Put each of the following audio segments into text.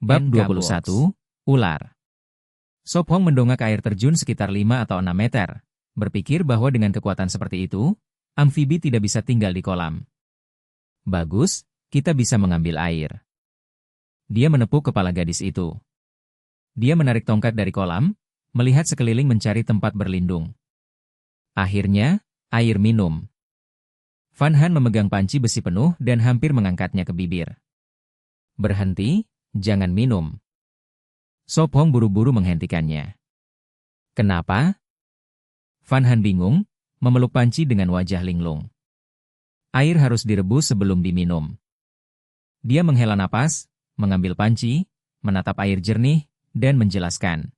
Bab NK 21, Ular. Sop Hong mendongak air terjun sekitar 5 atau 6 meter, berpikir bahwa dengan kekuatan seperti itu, amfibi tidak bisa tinggal di kolam. Bagus, kita bisa mengambil air. Dia menepuk kepala gadis itu. Dia menarik tongkat dari kolam, melihat sekeliling mencari tempat berlindung. Akhirnya, air minum. Van Han memegang panci besi penuh dan hampir mengangkatnya ke bibir. Berhenti, jangan minum. Sop Hong buru-buru menghentikannya. Kenapa? Van Han bingung, memeluk panci dengan wajah linglung. Air harus direbus sebelum diminum. Dia menghela napas, mengambil panci, menatap air jernih, dan menjelaskan.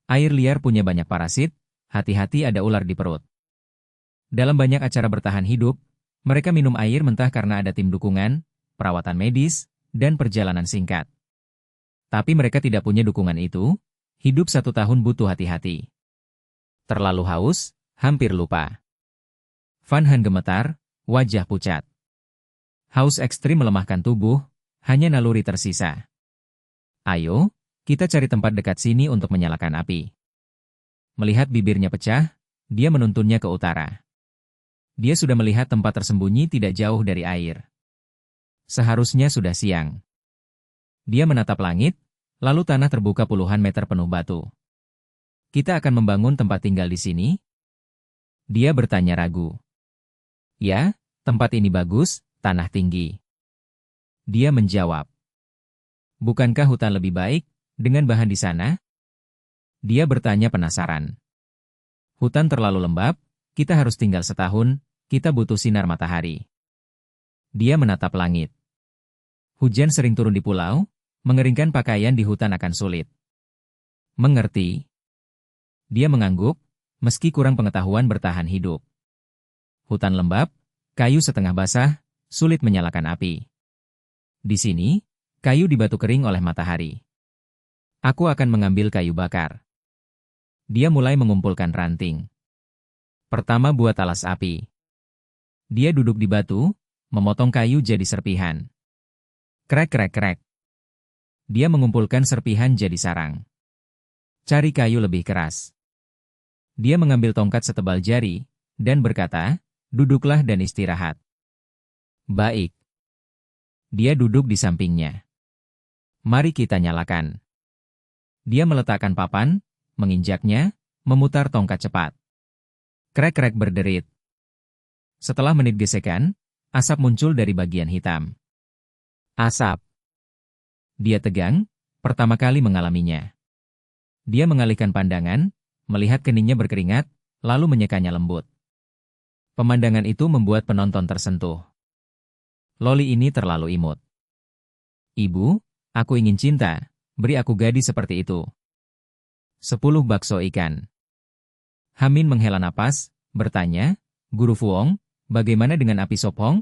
Air liar punya banyak parasit, hati-hati ada ular di perut. Dalam banyak acara bertahan hidup, mereka minum air mentah karena ada tim dukungan, perawatan medis, dan perjalanan singkat. Tapi mereka tidak punya dukungan itu, hidup 1 tahun butuh hati-hati. Terlalu haus, hampir lupa. Van Han gemetar, wajah pucat. Haus ekstrim melemahkan tubuh, hanya naluri tersisa. Ayo, kita cari tempat dekat sini untuk menyalakan api. Melihat bibirnya pecah, dia menuntunnya ke utara. Dia sudah melihat tempat tersembunyi tidak jauh dari air. Seharusnya sudah siang. Dia menatap langit, lalu tanah terbuka puluhan meter penuh batu. Kita akan membangun tempat tinggal di sini? Dia bertanya ragu. Ya, tempat ini bagus, tanah tinggi. Dia menjawab. Bukankah hutan lebih baik, dengan bahan di sana? Dia bertanya penasaran. Hutan terlalu lembab, kita harus tinggal setahun, kita butuh sinar matahari. Dia menatap langit. Hujan sering turun di pulau, mengeringkan pakaian di hutan akan sulit. Mengerti? Dia mengangguk, meski kurang pengetahuan bertahan hidup. Hutan lembab, kayu setengah basah, sulit menyalakan api. Di sini, kayu dibatu kering oleh matahari. Aku akan mengambil kayu bakar. Dia mulai mengumpulkan ranting. Pertama buat alas api. Dia duduk di batu, memotong kayu jadi serpihan. Krek krek krek. Dia mengumpulkan serpihan jadi sarang. Cari kayu lebih keras. Dia mengambil tongkat setebal jari, dan berkata, duduklah dan istirahat. Baik. Dia duduk di sampingnya. Mari kita nyalakan. Dia meletakkan papan, menginjaknya, memutar tongkat cepat. Krek-krek berderit. Setelah menit gesekan, asap muncul dari bagian hitam. Asap. Dia tegang, pertama kali mengalaminya. Dia mengalihkan pandangan, melihat keningnya berkeringat, lalu menyekanya lembut. Pemandangan itu membuat penonton tersentuh. Loli ini terlalu imut. Ibu, aku ingin cinta, beri aku gadis seperti itu. 10 bakso ikan. Hamin menghela napas, bertanya, Guru Fuong, bagaimana dengan api Sop Hong?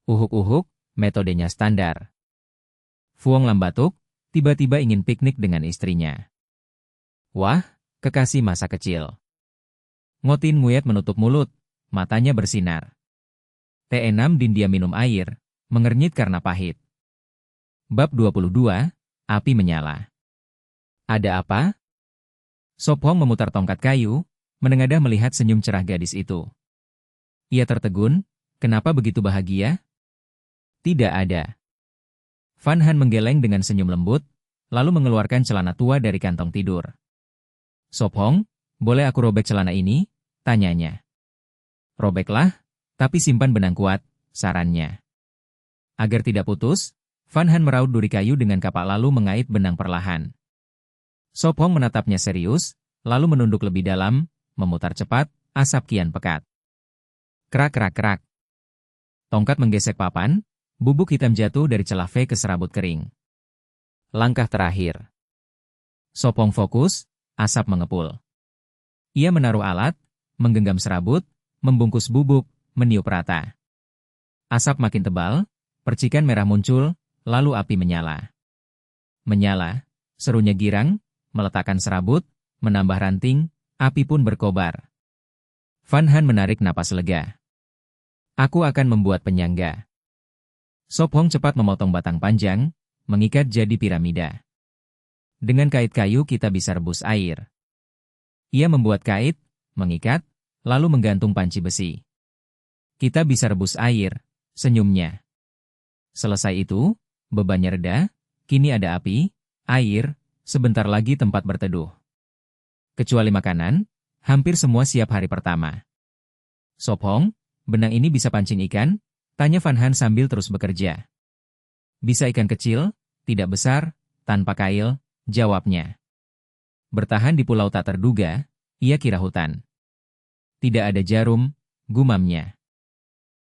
Uhuk-uhuk, metodenya standar. Fuong lambatuk, tiba-tiba ingin piknik dengan istrinya. Wah, kekasih masa kecil. Ngotin Nguyet menutup mulut, matanya bersinar. T6 din dia minum air, mengernyit karena pahit. Bab 22, api menyala. Ada apa? Sop Hong memutar tongkat kayu, menengadah melihat senyum cerah gadis itu. Ia tertegun, kenapa begitu bahagia? Tidak ada. Van Han menggeleng dengan senyum lembut, lalu mengeluarkan celana tua dari kantong tidur. Sop Hong, boleh aku robek celana ini? Tanyanya. Robeklah, tapi simpan benang kuat, sarannya. Agar tidak putus, Van Han meraut duri kayu dengan kapak lalu mengait benang perlahan. Sop Hong menatapnya serius, lalu menunduk lebih dalam, memutar cepat, asap kian pekat. Krak krak krak. Tongkat menggesek papan, bubuk hitam jatuh dari celah V ke serabut kering. Langkah terakhir. Sop Hong fokus, asap mengepul. Ia menaruh alat, menggenggam serabut, membungkus bubuk, meniup rata. Asap makin tebal, percikan merah muncul, lalu api menyala. Menyala, serunya girang, meletakkan serabut, menambah ranting, api pun berkobar. Van Han menarik napas lega. Aku akan membuat penyangga. Sop Hong cepat memotong batang panjang, mengikat jadi piramida. Dengan kait kayu kita bisa rebus air. Ia membuat kait, mengikat, lalu menggantung panci besi. Kita bisa rebus air, senyumnya. Selesai itu, bebannya reda, kini ada api, air, sebentar lagi tempat berteduh. Kecuali makanan, hampir semua siap hari pertama. Sophong, benang ini bisa pancing ikan? Tanya Van Han sambil terus bekerja. Bisa ikan kecil, tidak besar, tanpa kail, jawabnya. Bertahan di pulau tak terduga, ia kira hutan. Tidak ada jarum, gumamnya.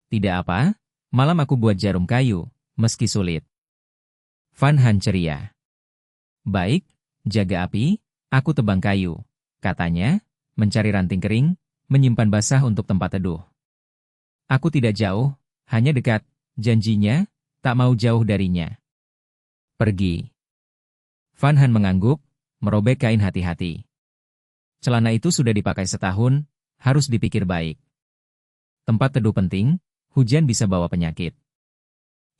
Tidak apa, malam aku buat jarum kayu, meski sulit. Van Han ceria. Baik, jaga api, aku tebang kayu, katanya, mencari ranting kering, menyimpan basah untuk tempat teduh. Aku tidak jauh, hanya dekat, janjinya, tak mau jauh darinya. Pergi. Van Han mengangguk, merobek kain hati-hati. Celana itu sudah dipakai setahun, harus dipikir baik. Tempat teduh penting, hujan bisa bawa penyakit.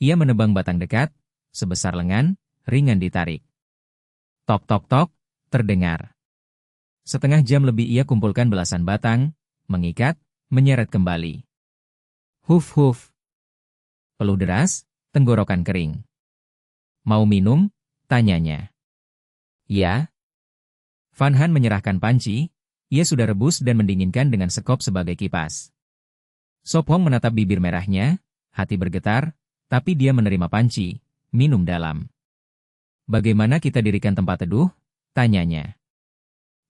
Ia menebang batang dekat, sebesar lengan, ringan ditarik. Tok tok tok, terdengar. Setengah jam lebih ia kumpulkan belasan batang, mengikat, menyeret kembali. Huf huf. Peluh deras, tenggorokan kering. Mau minum? Tanyanya. Ya. Van Han menyerahkan panci, ia sudah rebus dan mendinginkan dengan sekop sebagai kipas. Sophong menatap bibir merahnya, hati bergetar, tapi dia menerima panci, minum dalam. Bagaimana kita dirikan tempat teduh? Tanyanya.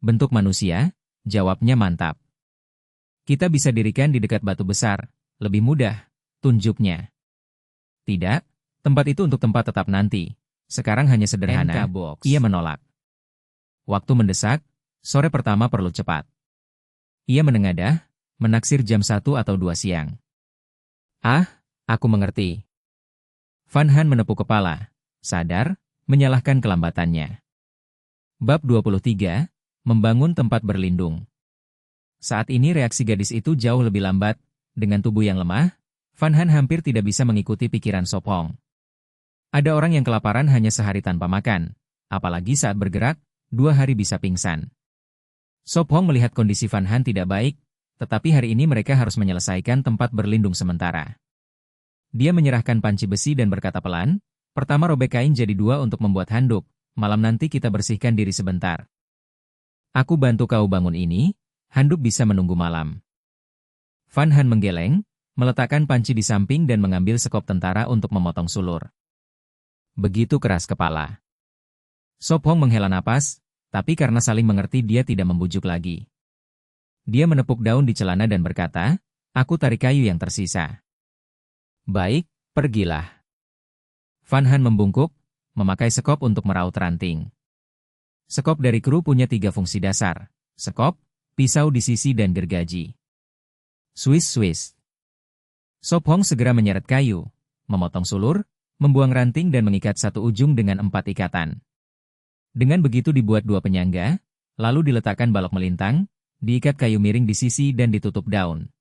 Bentuk manusia, jawabnya mantap. Kita bisa dirikan di dekat batu besar, lebih mudah, tunjuknya. Tidak, tempat itu untuk tempat tetap nanti. Sekarang hanya sederhana, ia menolak. Waktu mendesak, sore pertama perlu cepat. Ia menengadah, menaksir jam 1 atau 2 siang. Ah, aku mengerti. Van Han menepuk kepala, sadar, menyalahkan kelambatannya. Bab 23, membangun tempat berlindung. Saat ini reaksi gadis itu jauh lebih lambat, dengan tubuh yang lemah, Van Han hampir tidak bisa mengikuti pikiran Sophong. Ada orang yang kelaparan hanya sehari tanpa makan, apalagi saat bergerak, 2 hari bisa pingsan. Sophong melihat kondisi Van Han tidak baik, tetapi hari ini mereka harus menyelesaikan tempat berlindung sementara. Dia menyerahkan panci besi dan berkata pelan, pertama robek kain jadi 2 untuk membuat handuk, malam nanti kita bersihkan diri sebentar. Aku bantu kau bangun ini, handuk bisa menunggu malam. Van Han menggeleng, meletakkan panci di samping dan mengambil sekop tentara untuk memotong sulur. Begitu keras kepala. Sophong menghela napas, tapi karena saling mengerti dia tidak membujuk lagi. Dia menepuk daun di celana dan berkata, aku tarik kayu yang tersisa. Baik, pergilah. Van Han membungkuk, memakai sekop untuk meraut ranting. Sekop dari kru punya 3 fungsi dasar, sekop, pisau di sisi dan gergaji. Swiss. Sophong segera menyeret kayu, memotong sulur, membuang ranting dan mengikat satu ujung dengan 4 ikatan. Dengan begitu dibuat 2 penyangga, lalu diletakkan balok melintang, diikat kayu miring di sisi dan ditutup daun.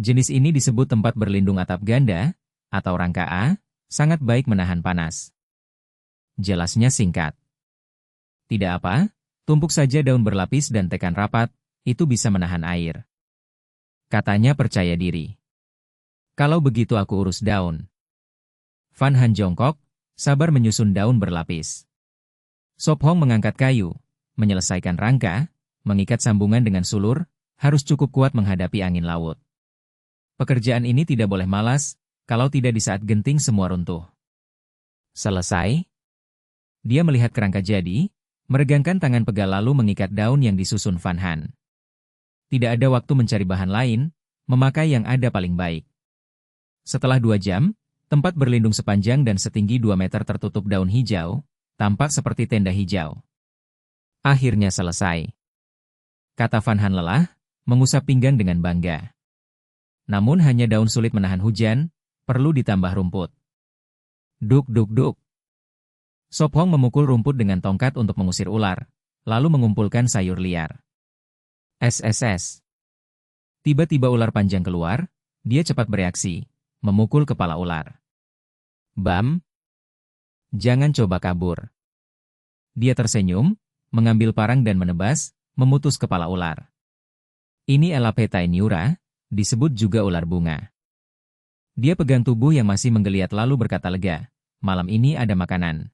Jenis ini disebut tempat berlindung atap ganda, atau rangka A, sangat baik menahan panas. Jelasnya singkat. Tidak apa, tumpuk saja daun berlapis dan tekan rapat, itu bisa menahan air. Katanya percaya diri. Kalau begitu aku urus daun. Van Han jongkok, sabar menyusun daun berlapis. Sophong mengangkat kayu, menyelesaikan rangka, mengikat sambungan dengan sulur, harus cukup kuat menghadapi angin laut. Pekerjaan ini tidak boleh malas, kalau tidak di saat genting semua runtuh. Selesai. Dia melihat kerangka jadi, meregangkan tangan pegal lalu mengikat daun yang disusun Van Han. Tidak ada waktu mencari bahan lain, memakai yang ada paling baik. Setelah 2 jam, tempat berlindung sepanjang dan setinggi 2 meter tertutup daun hijau, tampak seperti tenda hijau. Akhirnya selesai. Kata Van Han lelah, mengusap pinggang dengan bangga. Namun hanya daun sulit menahan hujan, perlu ditambah rumput. Duk duk duk. Sophong memukul rumput dengan tongkat untuk mengusir ular, lalu mengumpulkan sayur liar. SSS. Tiba-tiba ular panjang keluar, dia cepat bereaksi, memukul kepala ular. Bam! Jangan coba kabur. Dia tersenyum, mengambil parang dan menebas, memutus kepala ular. Ini Elaphetae niura, disebut juga ular bunga. Dia pegang tubuh yang masih menggeliat lalu berkata lega, malam ini ada makanan.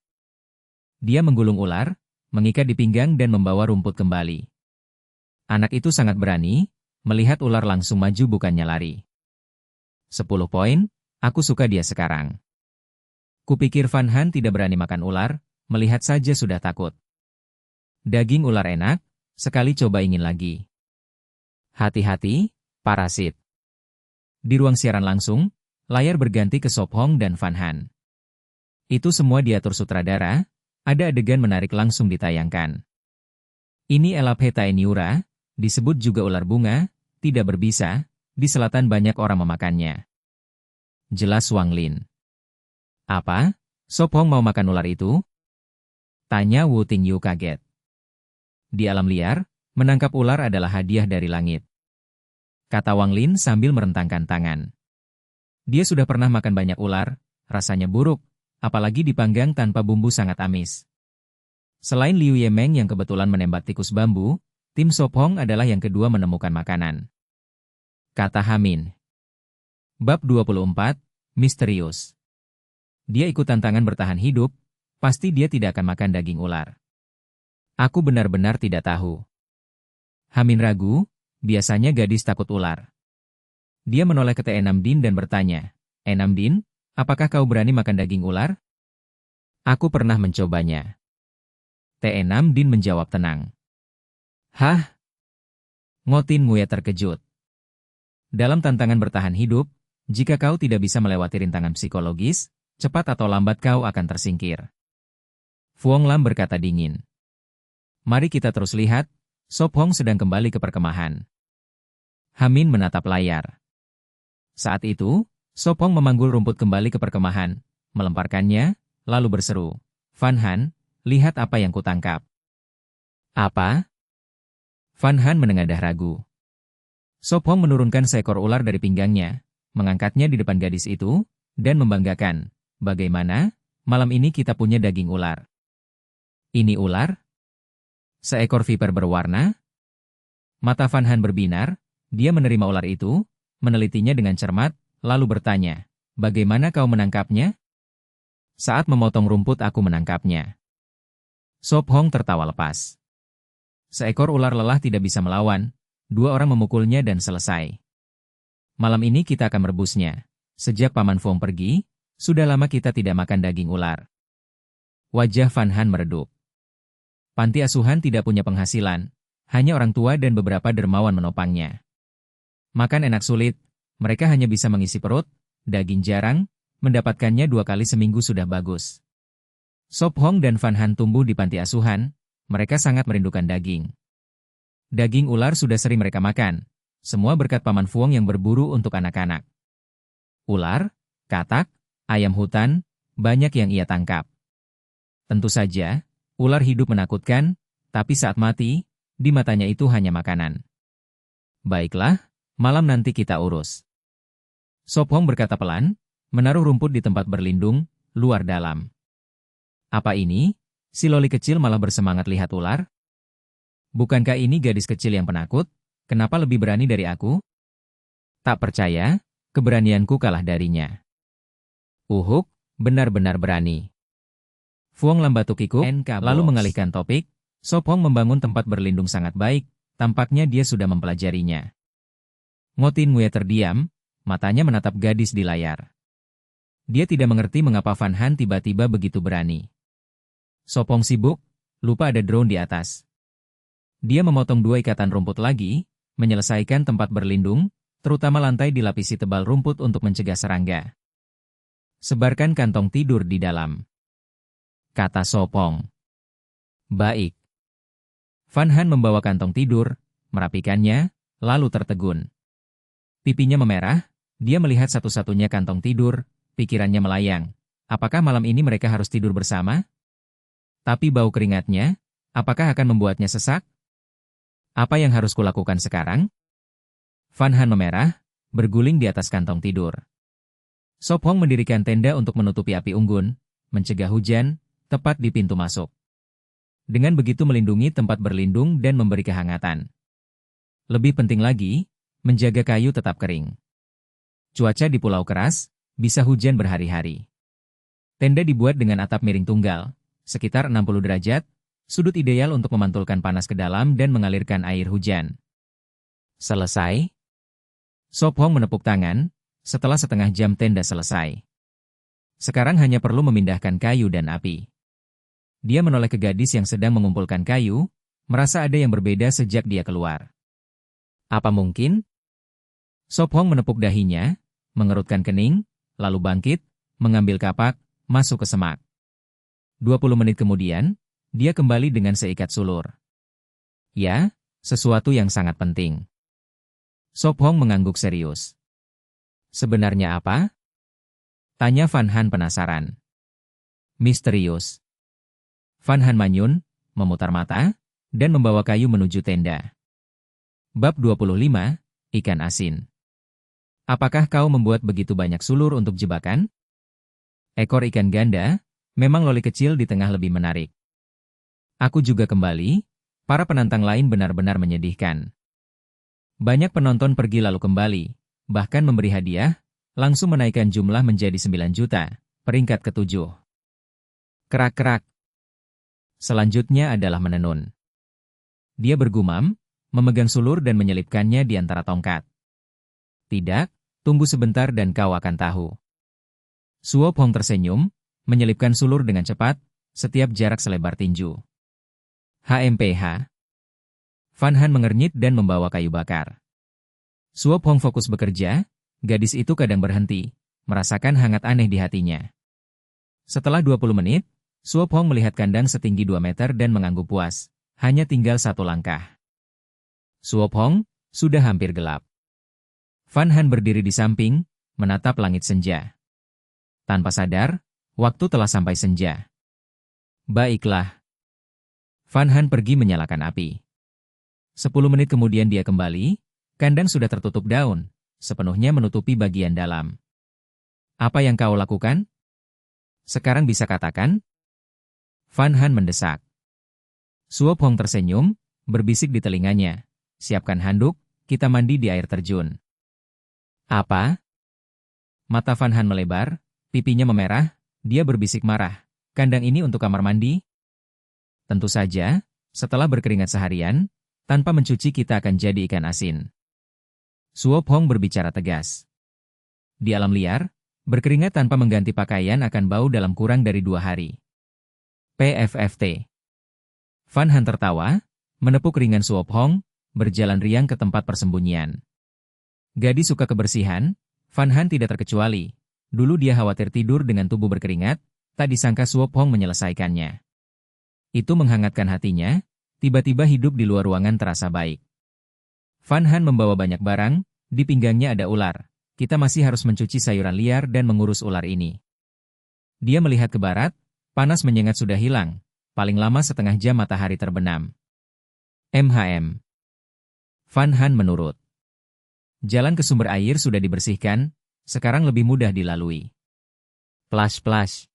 Dia menggulung ular, mengikat di pinggang dan membawa rumput kembali. Anak itu sangat berani, melihat ular langsung maju bukannya lari. 10 poin, aku suka dia sekarang. Kupikir Van Han tidak berani makan ular, melihat saja sudah takut. Daging ular enak, sekali coba ingin lagi. Hati-hati, parasit. Di ruang siaran langsung, layar berganti ke Sop Hong dan Van Han. Itu semua diatur sutradara, ada adegan menarik langsung ditayangkan. Ini Elaphetae niura, disebut juga ular bunga, tidak berbisa, di selatan banyak orang memakannya. Jelas Wang Lin. Apa? Sop Hong mau makan ular itu? Tanya Wu Tingyu kaget. Di alam liar, menangkap ular adalah hadiah dari langit. Kata Wang Lin sambil merentangkan tangan. Dia sudah pernah makan banyak ular, rasanya buruk, apalagi dipanggang tanpa bumbu sangat amis. Selain Liu Yemeng yang kebetulan menembak tikus bambu, tim Sop Hong adalah yang kedua menemukan makanan. Kata Hamin. Bab 24, Misterius. Dia ikut tantangan bertahan hidup, pasti dia tidak akan makan daging ular. Aku benar-benar tidak tahu. Hamin ragu, biasanya gadis takut ular. Dia menoleh ke T6 Din dan bertanya, "6 Din, apakah kau berani makan daging ular?" Aku pernah mencobanya. T6 Din menjawab tenang. Hah? Ngotin Nguye terkejut. Dalam tantangan bertahan hidup, jika kau tidak bisa melewati rintangan psikologis, cepat atau lambat kau akan tersingkir. Fuong Lam berkata dingin. Mari kita terus lihat, Sop Hong sedang kembali ke perkemahan. Hamin menatap layar. Saat itu, Sop Hong memanggul rumput kembali ke perkemahan, melemparkannya, lalu berseru, Van Han, lihat apa yang kutangkap. Apa? Van Han menengadah ragu. Sop Hong menurunkan seekor ular dari pinggangnya, mengangkatnya di depan gadis itu, dan membanggakan, bagaimana, malam ini kita punya daging ular. Ini ular? Seekor viper berwarna? Mata Van Han berbinar, dia menerima ular itu, menelitinya dengan cermat, lalu bertanya, bagaimana kau menangkapnya? Saat memotong rumput aku menangkapnya. Sop Hong tertawa lepas. Seekor ular lelah tidak bisa melawan, 2 orang memukulnya dan selesai. Malam ini kita akan merebusnya. Sejak Paman Fong pergi, sudah lama kita tidak makan daging ular. Wajah Van Han meredup. Panti asuhan tidak punya penghasilan, hanya orang tua dan beberapa dermawan menopangnya. Makan enak sulit, mereka hanya bisa mengisi perut, daging jarang, mendapatkannya 2 kali seminggu sudah bagus. Sop Hong dan Van Han tumbuh di panti asuhan, mereka sangat merindukan daging. Daging ular sudah sering mereka makan, semua berkat Paman Fuong yang berburu untuk anak-anak. Ular, katak, ayam hutan, banyak yang ia tangkap. Tentu saja, ular hidup menakutkan, tapi saat mati, di matanya itu hanya makanan. Baiklah, malam nanti kita urus. Sop Hong berkata pelan, menaruh rumput di tempat berlindung, luar dalam. Apa ini? Si loli kecil malah bersemangat lihat ular? Bukankah ini gadis kecil yang penakut? Kenapa lebih berani dari aku? Tak percaya, keberanianku kalah darinya. Uhuk, benar-benar berani. Fuong Lam batuk kikuk, lalu mengalihkan topik. Sop Hong membangun tempat berlindung sangat baik, tampaknya dia sudah mempelajarinya. Ngotin Nguye terdiam, matanya menatap gadis di layar. Dia tidak mengerti mengapa Van Han tiba-tiba begitu berani. Sop Hong sibuk, lupa ada drone di atas. Dia memotong 2 ikatan rumput lagi, menyelesaikan tempat berlindung, terutama lantai dilapisi tebal rumput untuk mencegah serangga. Sebarkan kantong tidur di dalam. Kata Sop Hong. Baik. Van Han membawa kantong tidur, merapikannya, lalu tertegun. Pipinya memerah, dia melihat satu-satunya kantong tidur, pikirannya melayang. Apakah malam ini mereka harus tidur bersama? Tapi bau keringatnya, apakah akan membuatnya sesak? Apa yang harus kulakukan sekarang? Van Han memerah, berguling di atas kantong tidur. Sop Hong mendirikan tenda untuk menutupi api unggun, mencegah hujan, tepat di pintu masuk. Dengan begitu melindungi tempat berlindung dan memberi kehangatan. Lebih penting lagi, menjaga kayu tetap kering. Cuaca di pulau keras, bisa hujan berhari-hari. Tenda dibuat dengan atap miring tunggal, sekitar 60 derajat, sudut ideal untuk memantulkan panas ke dalam dan mengalirkan air hujan. Selesai. Sop Hong menepuk tangan, setelah setengah jam tenda selesai. Sekarang hanya perlu memindahkan kayu dan api. Dia menoleh ke gadis yang sedang mengumpulkan kayu, merasa ada yang berbeda sejak dia keluar. Apa mungkin? Sop Hong menepuk dahinya, mengerutkan kening, lalu bangkit, mengambil kapak, masuk ke semak. 20 menit kemudian, dia kembali dengan seikat sulur. Ya, sesuatu yang sangat penting. Sop Hong mengangguk serius. Sebenarnya apa? Tanya Van Han penasaran. Misterius. Van Han manyun, memutar mata, dan membawa kayu menuju tenda. Bab 25, Ikan Asin. Apakah kau membuat begitu banyak sulur untuk jebakan? Ekor ikan ganda, memang loli kecil di tengah lebih menarik. Aku juga kembali, para penantang lain benar-benar menyedihkan. Banyak penonton pergi lalu kembali, bahkan memberi hadiah, langsung menaikkan jumlah menjadi 9 juta, peringkat ke-7. Kerak-kerak. Selanjutnya adalah menenun. Dia bergumam, memegang sulur dan menyelipkannya di antara tongkat. Tidak, tunggu sebentar dan kau akan tahu. Suop Hong tersenyum, menyelipkan sulur dengan cepat, setiap jarak selebar tinju. HMPH. Van Han mengernyit dan membawa kayu bakar. Suop Hong fokus bekerja, gadis itu kadang berhenti, merasakan hangat aneh di hatinya. Setelah 20 menit, Suop Hong melihat kandang setinggi 2 meter dan mengangguk puas, hanya tinggal 1 langkah. Suop Hong, sudah hampir gelap. Van Han berdiri di samping, menatap langit senja. Tanpa sadar, waktu telah sampai senja. Baiklah. Van Han pergi menyalakan api. 10 menit kemudian dia kembali, kandang sudah tertutup daun, sepenuhnya menutupi bagian dalam. Apa yang kau lakukan? Sekarang bisa katakan? Van Han mendesak. Suop Hong tersenyum, berbisik di telinganya. Siapkan handuk, kita mandi di air terjun. Apa? Mata Van Han melebar, pipinya memerah, dia berbisik marah. Kandang ini untuk kamar mandi? Tentu saja, setelah berkeringat seharian, tanpa mencuci kita akan jadi ikan asin. Suop Hong berbicara tegas. Di alam liar, berkeringat tanpa mengganti pakaian akan bau dalam kurang dari 2 hari. PFFT. Van Han tertawa, menepuk ringan Suop Hong, berjalan riang ke tempat persembunyian. Gadis suka kebersihan, Van Han tidak terkecuali. Dulu dia khawatir tidur dengan tubuh berkeringat, tak disangka Suop Hong menyelesaikannya. Itu menghangatkan hatinya, tiba-tiba hidup di luar ruangan terasa baik. Van Han membawa banyak barang, di pinggangnya ada ular. Kita masih harus mencuci sayuran liar dan mengurus ular ini. Dia melihat ke barat, panas menyengat sudah hilang, paling lama setengah jam matahari terbenam. MHM. Van Han menurut. Jalan ke sumber air sudah dibersihkan, sekarang lebih mudah dilalui. Plash-plash.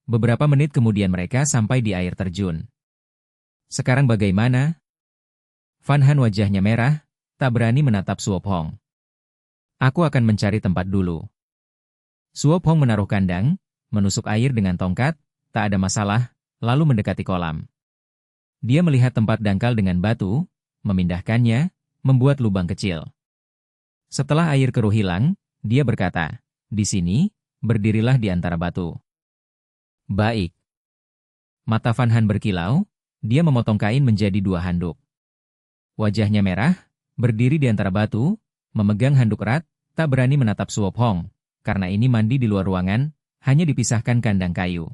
Beberapa menit kemudian mereka sampai di air terjun. Sekarang bagaimana? Van Han wajahnya merah, tak berani menatap Suop Hong. Aku akan mencari tempat dulu. Suop Hong menaruh kandang, menusuk air dengan tongkat, tak ada masalah, lalu mendekati kolam. Dia melihat tempat dangkal dengan batu, memindahkannya, membuat lubang kecil. Setelah air keruh hilang, dia berkata, di sini, berdirilah di antara batu. Baik. Mata Van Han berkilau, dia memotong kain menjadi 2 handuk. Wajahnya merah, berdiri di antara batu, memegang handuk erat, tak berani menatap Suop Hong, karena ini mandi di luar ruangan, hanya dipisahkan kandang kayu.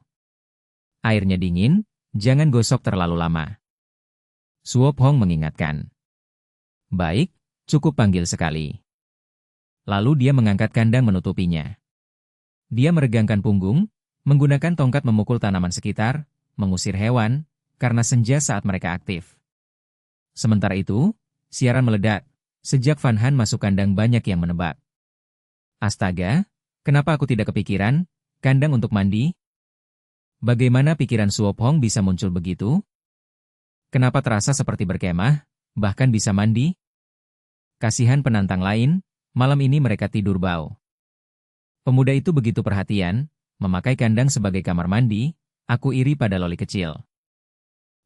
Airnya dingin, jangan gosok terlalu lama. Suop Hong mengingatkan. Baik, cukup panggil sekali. Lalu dia mengangkat kandang menutupinya. Dia meregangkan punggung, menggunakan tongkat memukul tanaman sekitar, mengusir hewan, karena senja saat mereka aktif. Sementara itu, siaran meledak. Sejak Van Han masuk kandang banyak yang menebak. Astaga, kenapa aku tidak kepikiran, kandang untuk mandi? Bagaimana pikiran Suop Hong bisa muncul begitu? Kenapa terasa seperti berkemah, bahkan bisa mandi? Kasihan penantang lain, malam ini mereka tidur bau. Pemuda itu begitu perhatian, memakai kandang sebagai kamar mandi, aku iri pada loli kecil.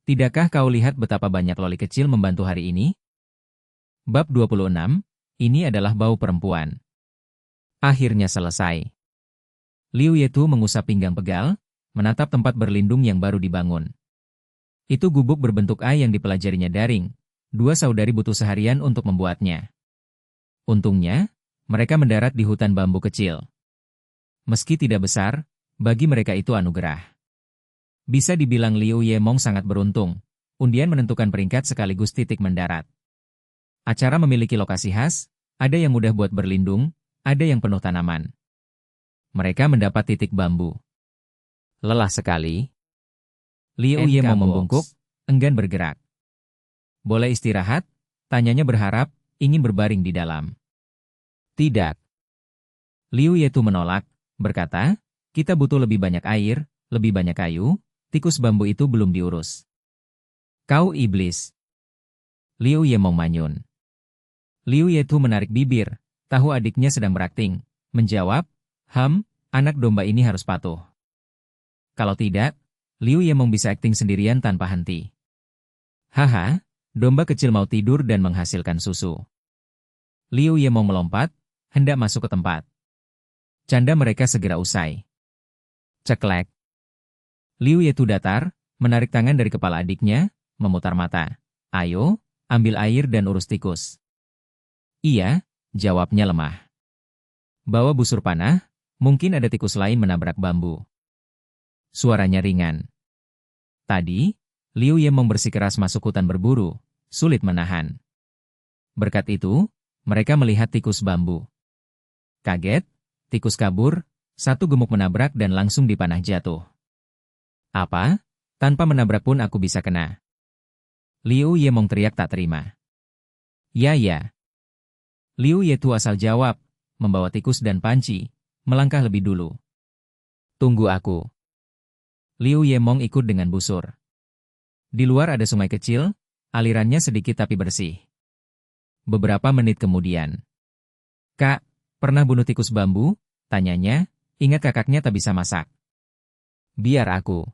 Tidakkah kau lihat betapa banyak loli kecil membantu hari ini? Bab 26, ini adalah bau perempuan. Akhirnya selesai. Liu Yetu mengusap pinggang pegal, menatap tempat berlindung yang baru dibangun. Itu gubuk berbentuk A yang dipelajarinya daring. 2 saudari butuh seharian untuk membuatnya. Untungnya, mereka mendarat di hutan bambu kecil. Meski tidak besar, bagi mereka itu anugerah. Bisa dibilang Liu Yemong sangat beruntung. Undian menentukan peringkat sekaligus titik mendarat. Acara memiliki lokasi khas, ada yang mudah buat berlindung, ada yang penuh tanaman. Mereka mendapat titik bambu. Lelah sekali. Liu Yemong membungkuk, enggan bergerak. Boleh istirahat? Tanyanya berharap, ingin berbaring di dalam. Tidak. Liu Yetu menolak, berkata, kita butuh lebih banyak air, lebih banyak kayu, tikus bambu itu belum diurus. Kau iblis. Liu Yemong manyun. Liu Yetu menarik bibir, tahu adiknya sedang berakting, menjawab, anak domba ini harus patuh. Kalau tidak, Liu Yemong bisa akting sendirian tanpa henti. Haha, domba kecil mau tidur dan menghasilkan susu. Liu Yemong melompat, hendak masuk ke tempat. Canda mereka segera usai. Ceklek. Liu Yetu datar, menarik tangan dari kepala adiknya, memutar mata. Ayo, ambil air dan urus tikus. Iya, jawabnya lemah. Bawa busur panah, mungkin ada tikus lain menabrak bambu. Suaranya ringan. Tadi, Liu Yemong bersikeras masuk hutan berburu, sulit menahan. Berkat itu, mereka melihat tikus bambu. Kaget, tikus kabur, satu gemuk menabrak dan langsung dipanah jatuh. Apa? Tanpa menabrak pun aku bisa kena. Liu Yemong teriak tak terima. Ya. Liu Yetu asal jawab, membawa tikus dan panci, melangkah lebih dulu. Tunggu aku. Liu Yemong ikut dengan busur. Di luar ada sungai kecil, alirannya sedikit tapi bersih. Beberapa menit kemudian. Kak, pernah bunuh tikus bambu? Tanyanya, ingat kakaknya tak bisa masak. Biar aku.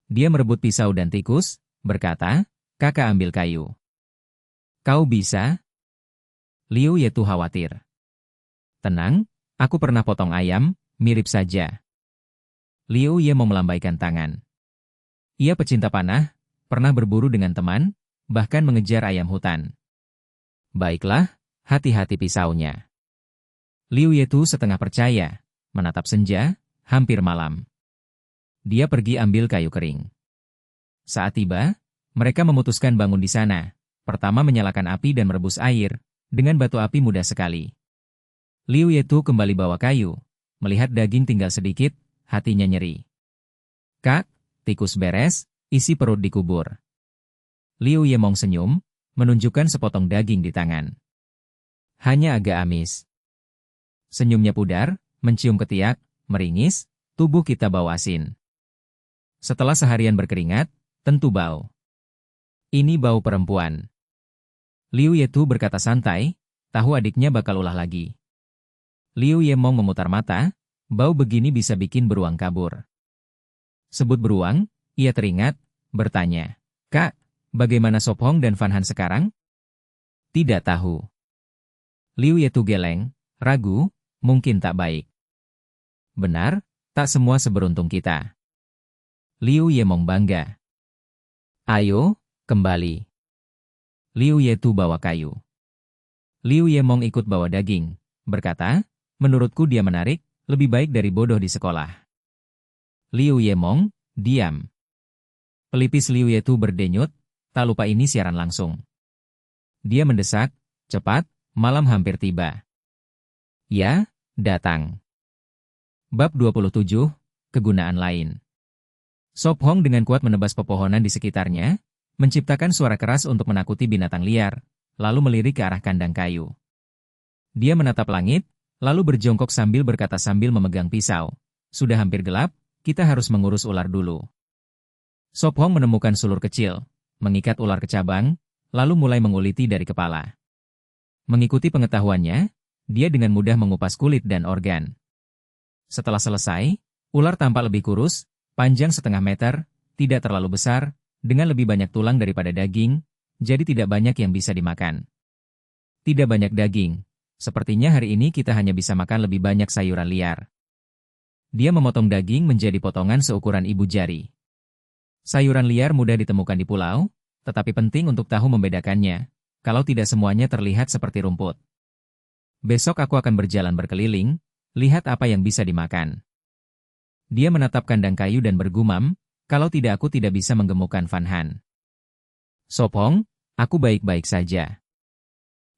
Dia merebut pisau dan tikus, berkata, kakak ambil kayu. Kau bisa? Liu Yetu khawatir. Tenang, aku pernah potong ayam, mirip saja. Liu Yemong melambaikan tangan. Ia pecinta panah, pernah berburu dengan teman, bahkan mengejar ayam hutan. Baiklah, hati-hati pisaunya. Liu Yetu setengah percaya, menatap senja, hampir malam. Dia pergi ambil kayu kering. Saat tiba, mereka memutuskan bangun di sana. Pertama menyalakan api dan merebus air, dengan batu api mudah sekali. Liu Yetu kembali bawa kayu, melihat daging tinggal sedikit, hatinya nyeri. Kak, tikus beres, isi perut dikubur. Liu Yemong senyum, menunjukkan sepotong daging di tangan. Hanya agak amis. Senyumnya pudar, mencium ketiak, meringis, tubuh kita bau asin. Setelah seharian berkeringat, tentu bau. Ini bau perempuan. Liu Yetu berkata santai, tahu adiknya bakal ulah lagi. Liu Yemong memutar mata, bau begini bisa bikin beruang kabur. Sebut beruang, ia teringat, bertanya, Kak, bagaimana Sop Hong dan Fan Han sekarang? Tidak tahu. Liu Yetu geleng, ragu, mungkin tak baik. Benar, tak semua seberuntung kita. Liu Yemong bangga. Ayo, kembali. Liu Yetu bawa kayu. Liu Yemong ikut bawa daging, berkata, menurutku dia menarik, lebih baik dari bodoh di sekolah. Liu Yemong, diam. Pelipis Liu Yetu berdenyut, tak lupa ini siaran langsung. Dia mendesak, cepat, malam hampir tiba. Ya, datang. Bab 27, kegunaan lain. Sop Hong dengan kuat menebas pepohonan di sekitarnya, menciptakan suara keras untuk menakuti binatang liar, lalu melirik ke arah kandang kayu. Dia menatap langit, lalu berjongkok sambil berkata sambil memegang pisau. Sudah hampir gelap, kita harus mengurus ular dulu. Sop Hong menemukan sulur kecil, mengikat ular ke cabang, lalu mulai menguliti dari kepala. Mengikuti pengetahuannya, dia dengan mudah mengupas kulit dan organ. Setelah selesai, ular tampak lebih kurus, panjang setengah meter, tidak terlalu besar, dengan lebih banyak tulang daripada daging, jadi tidak banyak yang bisa dimakan. Tidak banyak daging. Sepertinya hari ini kita hanya bisa makan lebih banyak sayuran liar. Dia memotong daging menjadi potongan seukuran ibu jari. Sayuran liar mudah ditemukan di pulau, tetapi penting untuk tahu membedakannya, kalau tidak semuanya terlihat seperti rumput. Besok aku akan berjalan berkeliling, lihat apa yang bisa dimakan. Dia menatap kandang kayu dan bergumam, kalau tidak aku tidak bisa menggemukkan Van Han. Sop Hong, aku baik-baik saja.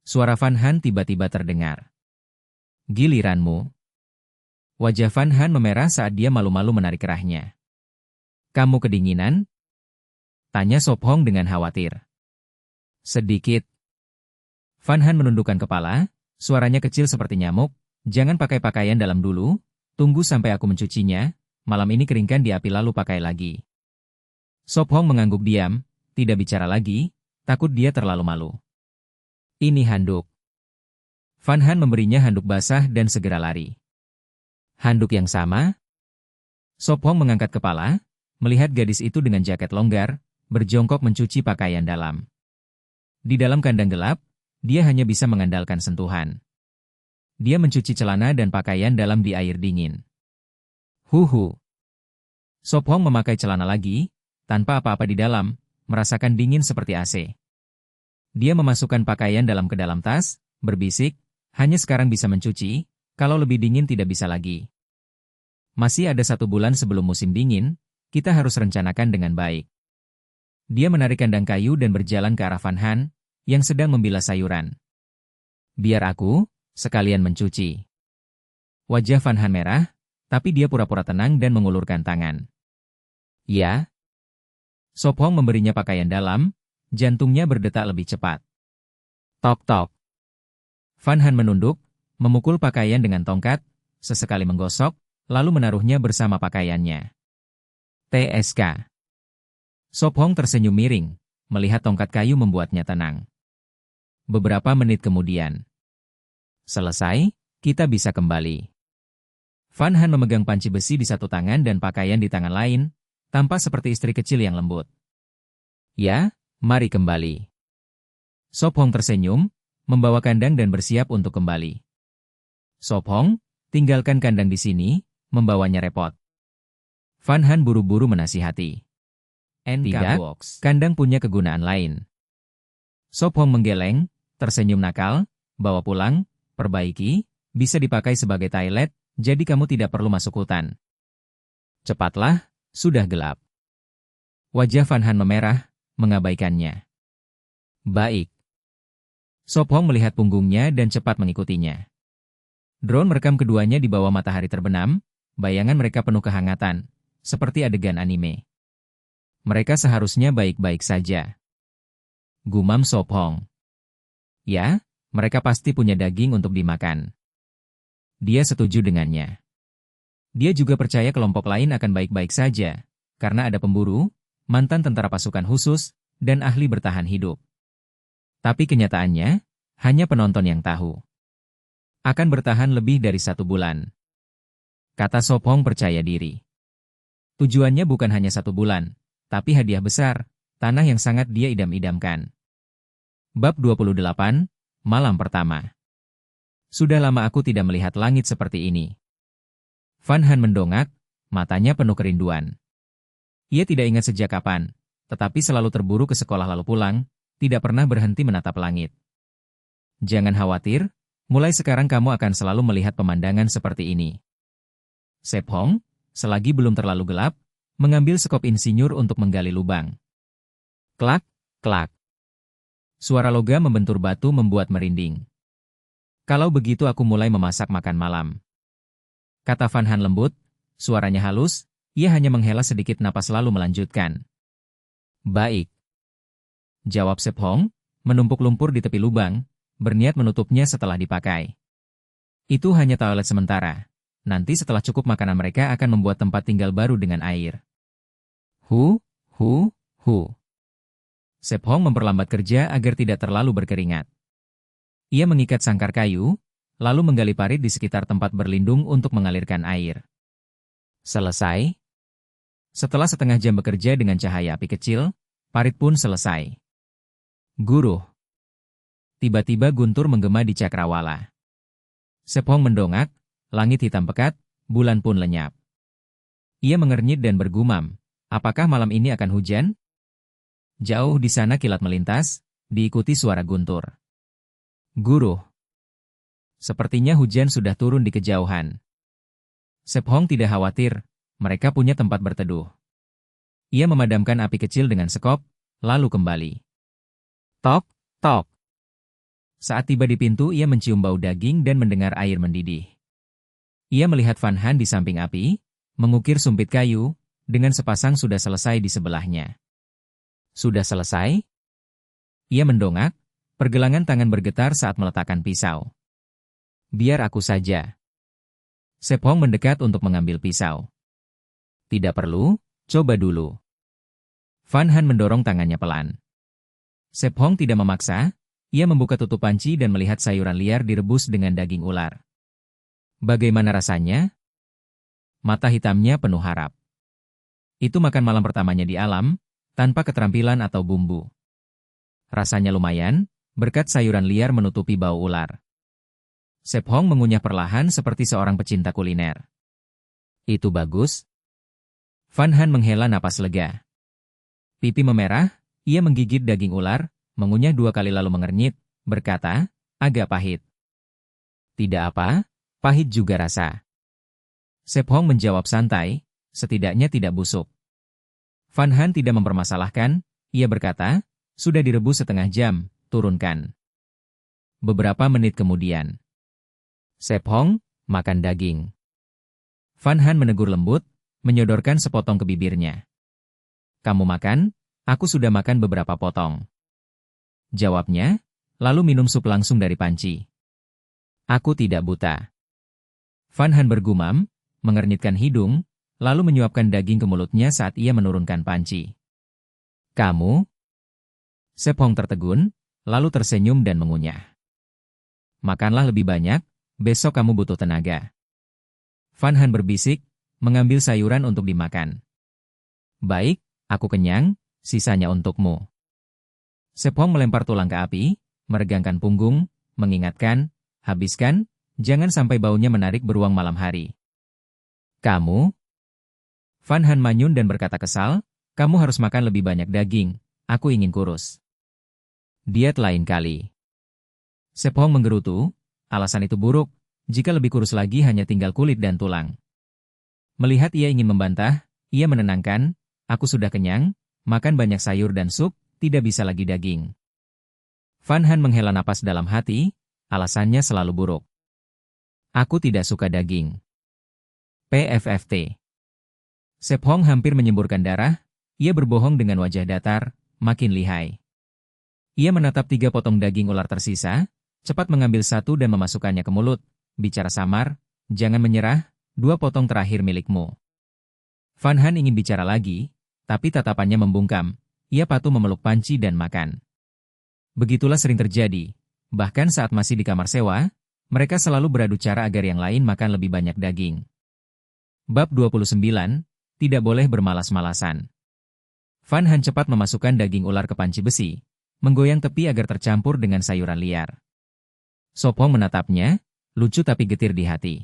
Suara Van Han tiba-tiba terdengar. Giliranmu. Wajah Van Han memerah saat dia malu-malu menarik kerahnya. Kamu kedinginan? Tanya Sop Hong dengan khawatir. Sedikit. Van Han menundukkan kepala, suaranya kecil seperti nyamuk, jangan pakai pakaian dalam dulu, tunggu sampai aku mencucinya, malam ini keringkan di api lalu pakai lagi. Sop Hong mengangguk diam, tidak bicara lagi, takut dia terlalu malu. Ini handuk. Van Han memberinya handuk basah dan segera lari. Handuk yang sama? Sop Hong mengangkat kepala, melihat gadis itu dengan jaket longgar, berjongkok mencuci pakaian dalam. Di dalam kandang gelap, dia hanya bisa mengandalkan sentuhan. Dia mencuci celana dan pakaian dalam di air dingin. Huhu. Sop Hong memakai celana lagi, tanpa apa-apa di dalam, merasakan dingin seperti AC. Dia memasukkan pakaian dalam ke dalam tas, berbisik, hanya sekarang bisa mencuci, kalau lebih dingin tidak bisa lagi. Masih ada 1 bulan sebelum musim dingin, kita harus rencanakan dengan baik. Dia menarik kandang kayu dan berjalan ke arah Van Han, yang sedang membilas sayuran. Biar aku, sekalian mencuci. Wajah Van Han merah, tapi dia pura-pura tenang dan mengulurkan tangan. Ya. Sop Hong memberinya pakaian dalam, jantungnya berdetak lebih cepat. Tok-tok. Van Han menunduk, memukul pakaian dengan tongkat, sesekali menggosok, lalu menaruhnya bersama pakaiannya. TSK. Sop Hong tersenyum miring, melihat tongkat kayu membuatnya tenang. Beberapa menit kemudian. Selesai, kita bisa kembali. Van Han memegang panci besi di satu tangan dan pakaian di tangan lain, tampak seperti istri kecil yang lembut. Ya, mari kembali. Sop Hong tersenyum, membawa kandang dan bersiap untuk kembali. Sop Hong, tinggalkan kandang di sini, membawanya repot. Van Han buru-buru menasihati. Tidak, kandang punya kegunaan lain. Sop Hong menggeleng, tersenyum nakal, bawa pulang, perbaiki, bisa dipakai sebagai toilet, jadi kamu tidak perlu masuk hutan. Cepatlah, sudah gelap. Wajah Van Han memerah, mengabaikannya. Baik. Sop Hong melihat punggungnya dan cepat mengikutinya. Drone merekam keduanya di bawah matahari terbenam, bayangan mereka penuh kehangatan, seperti adegan anime. Mereka seharusnya baik-baik saja. Gumam Sop Hong. Ya, mereka pasti punya daging untuk dimakan. Dia setuju dengannya. Dia juga percaya kelompok lain akan baik-baik saja, karena ada pemburu, mantan tentara pasukan khusus, dan ahli bertahan hidup. Tapi kenyataannya, hanya penonton yang tahu. Akan bertahan lebih dari 1 bulan. Kata Sop Hong percaya diri. Tujuannya bukan hanya 1 bulan, tapi hadiah besar, tanah yang sangat dia idam-idamkan. Bab 28, Malam Pertama. Sudah lama aku tidak melihat langit seperti ini. Van Han mendongak, matanya penuh kerinduan. Ia tidak ingat sejak kapan, tetapi selalu terburu ke sekolah lalu pulang, tidak pernah berhenti menatap langit. Jangan khawatir, mulai sekarang kamu akan selalu melihat pemandangan seperti ini. Sop Hong, selagi belum terlalu gelap, mengambil sekop insinyur untuk menggali lubang. Klak, klak. Suara logam membentur batu membuat merinding. Kalau begitu aku mulai memasak makan malam. Kata Van Han lembut, suaranya halus, ia hanya menghela sedikit napas lalu melanjutkan. Baik. Jawab Sop Hong, menumpuk lumpur di tepi lubang, berniat menutupnya setelah dipakai. Itu hanya toilet sementara. Nanti setelah cukup makanan mereka akan membuat tempat tinggal baru dengan air. Hu, hu, hu. Sep Hong memperlambat kerja agar tidak terlalu berkeringat. Ia mengikat sangkar kayu, lalu menggali parit di sekitar tempat berlindung untuk mengalirkan air. Selesai. Setelah setengah jam bekerja dengan cahaya api kecil, parit pun selesai. Guruh. Tiba-tiba guntur menggema di cakrawala. Sep Hong mendongak, langit hitam pekat, bulan pun lenyap. Ia mengernyit dan bergumam, apakah malam ini akan hujan? Jauh di sana kilat melintas, diikuti suara guntur. Guruh. Sepertinya hujan sudah turun di kejauhan. Sep Hong tidak khawatir, mereka punya tempat berteduh. Ia memadamkan api kecil dengan sekop, lalu kembali. Tok, tok. Saat tiba di pintu ia mencium bau daging dan mendengar air mendidih. Ia melihat Van Han di samping api, mengukir sumpit kayu, dengan sepasang sudah selesai di sebelahnya. Sudah selesai? Ia mendongak, pergelangan tangan bergetar saat meletakkan pisau. Biar aku saja. Sep Hong mendekat untuk mengambil pisau. Tidak perlu, coba dulu. Van Han mendorong tangannya pelan. Sep Hong tidak memaksa, ia membuka tutup panci dan melihat sayuran liar direbus dengan daging ular. Bagaimana rasanya? Mata hitamnya penuh harap. Itu makan malam pertamanya di alam, tanpa keterampilan atau bumbu. Rasanya lumayan, berkat sayuran liar menutupi bau ular. Sep Hong mengunyah perlahan seperti seorang pecinta kuliner. Itu bagus. Van Han menghela napas lega. Pipi memerah, ia menggigit daging ular, mengunyah 2 kali lalu mengernyit, berkata, agak pahit. Tidak apa, pahit juga rasa. Sep Hong menjawab santai, setidaknya tidak busuk. Van Han tidak mempermasalahkan, ia berkata, sudah direbus setengah jam, turunkan. Beberapa menit kemudian. Sep Hong, makan daging. Van Han menegur lembut, menyodorkan sepotong ke bibirnya. Kamu makan? Aku sudah makan beberapa potong. Jawabnya, lalu minum sup langsung dari panci. Aku tidak buta. Van Han bergumam, mengernyitkan hidung, lalu menyuapkan daging ke mulutnya saat ia menurunkan panci. Kamu? Sep Hong tertegun, lalu tersenyum dan mengunyah. Makanlah lebih banyak, besok kamu butuh tenaga. Van Han berbisik, mengambil sayuran untuk dimakan. Baik, aku kenyang, sisanya untukmu. Sep Hong melempar tulang ke api, meregangkan punggung, mengingatkan, habiskan, jangan sampai baunya menarik beruang malam hari. Kamu? Van Han manyun dan berkata kesal, kamu harus makan lebih banyak daging, aku ingin kurus. Diet lain kali. Sep Hong menggerutu, alasan itu buruk, jika lebih kurus lagi hanya tinggal kulit dan tulang. Melihat ia ingin membantah, ia menenangkan, aku sudah kenyang, makan banyak sayur dan sup, tidak bisa lagi daging. Van Han menghela napas dalam hati, alasannya selalu buruk. Aku tidak suka daging. PFFT. Sep Hong hampir menyemburkan darah, ia berbohong dengan wajah datar, makin lihai. Ia menatap 3 potong daging ular tersisa, cepat mengambil satu dan memasukkannya ke mulut, bicara samar, jangan menyerah, 2 potong terakhir milikmu. Van Han ingin bicara lagi, tapi tatapannya membungkam, ia patuh memeluk panci dan makan. Begitulah sering terjadi, bahkan saat masih di kamar sewa, mereka selalu beradu cara agar yang lain makan lebih banyak daging. Bab 29, tidak boleh bermalas-malasan. Van Han cepat memasukkan daging ular ke panci besi, menggoyang tepi agar tercampur dengan sayuran liar. Sop Hong menatapnya, lucu tapi getir di hati.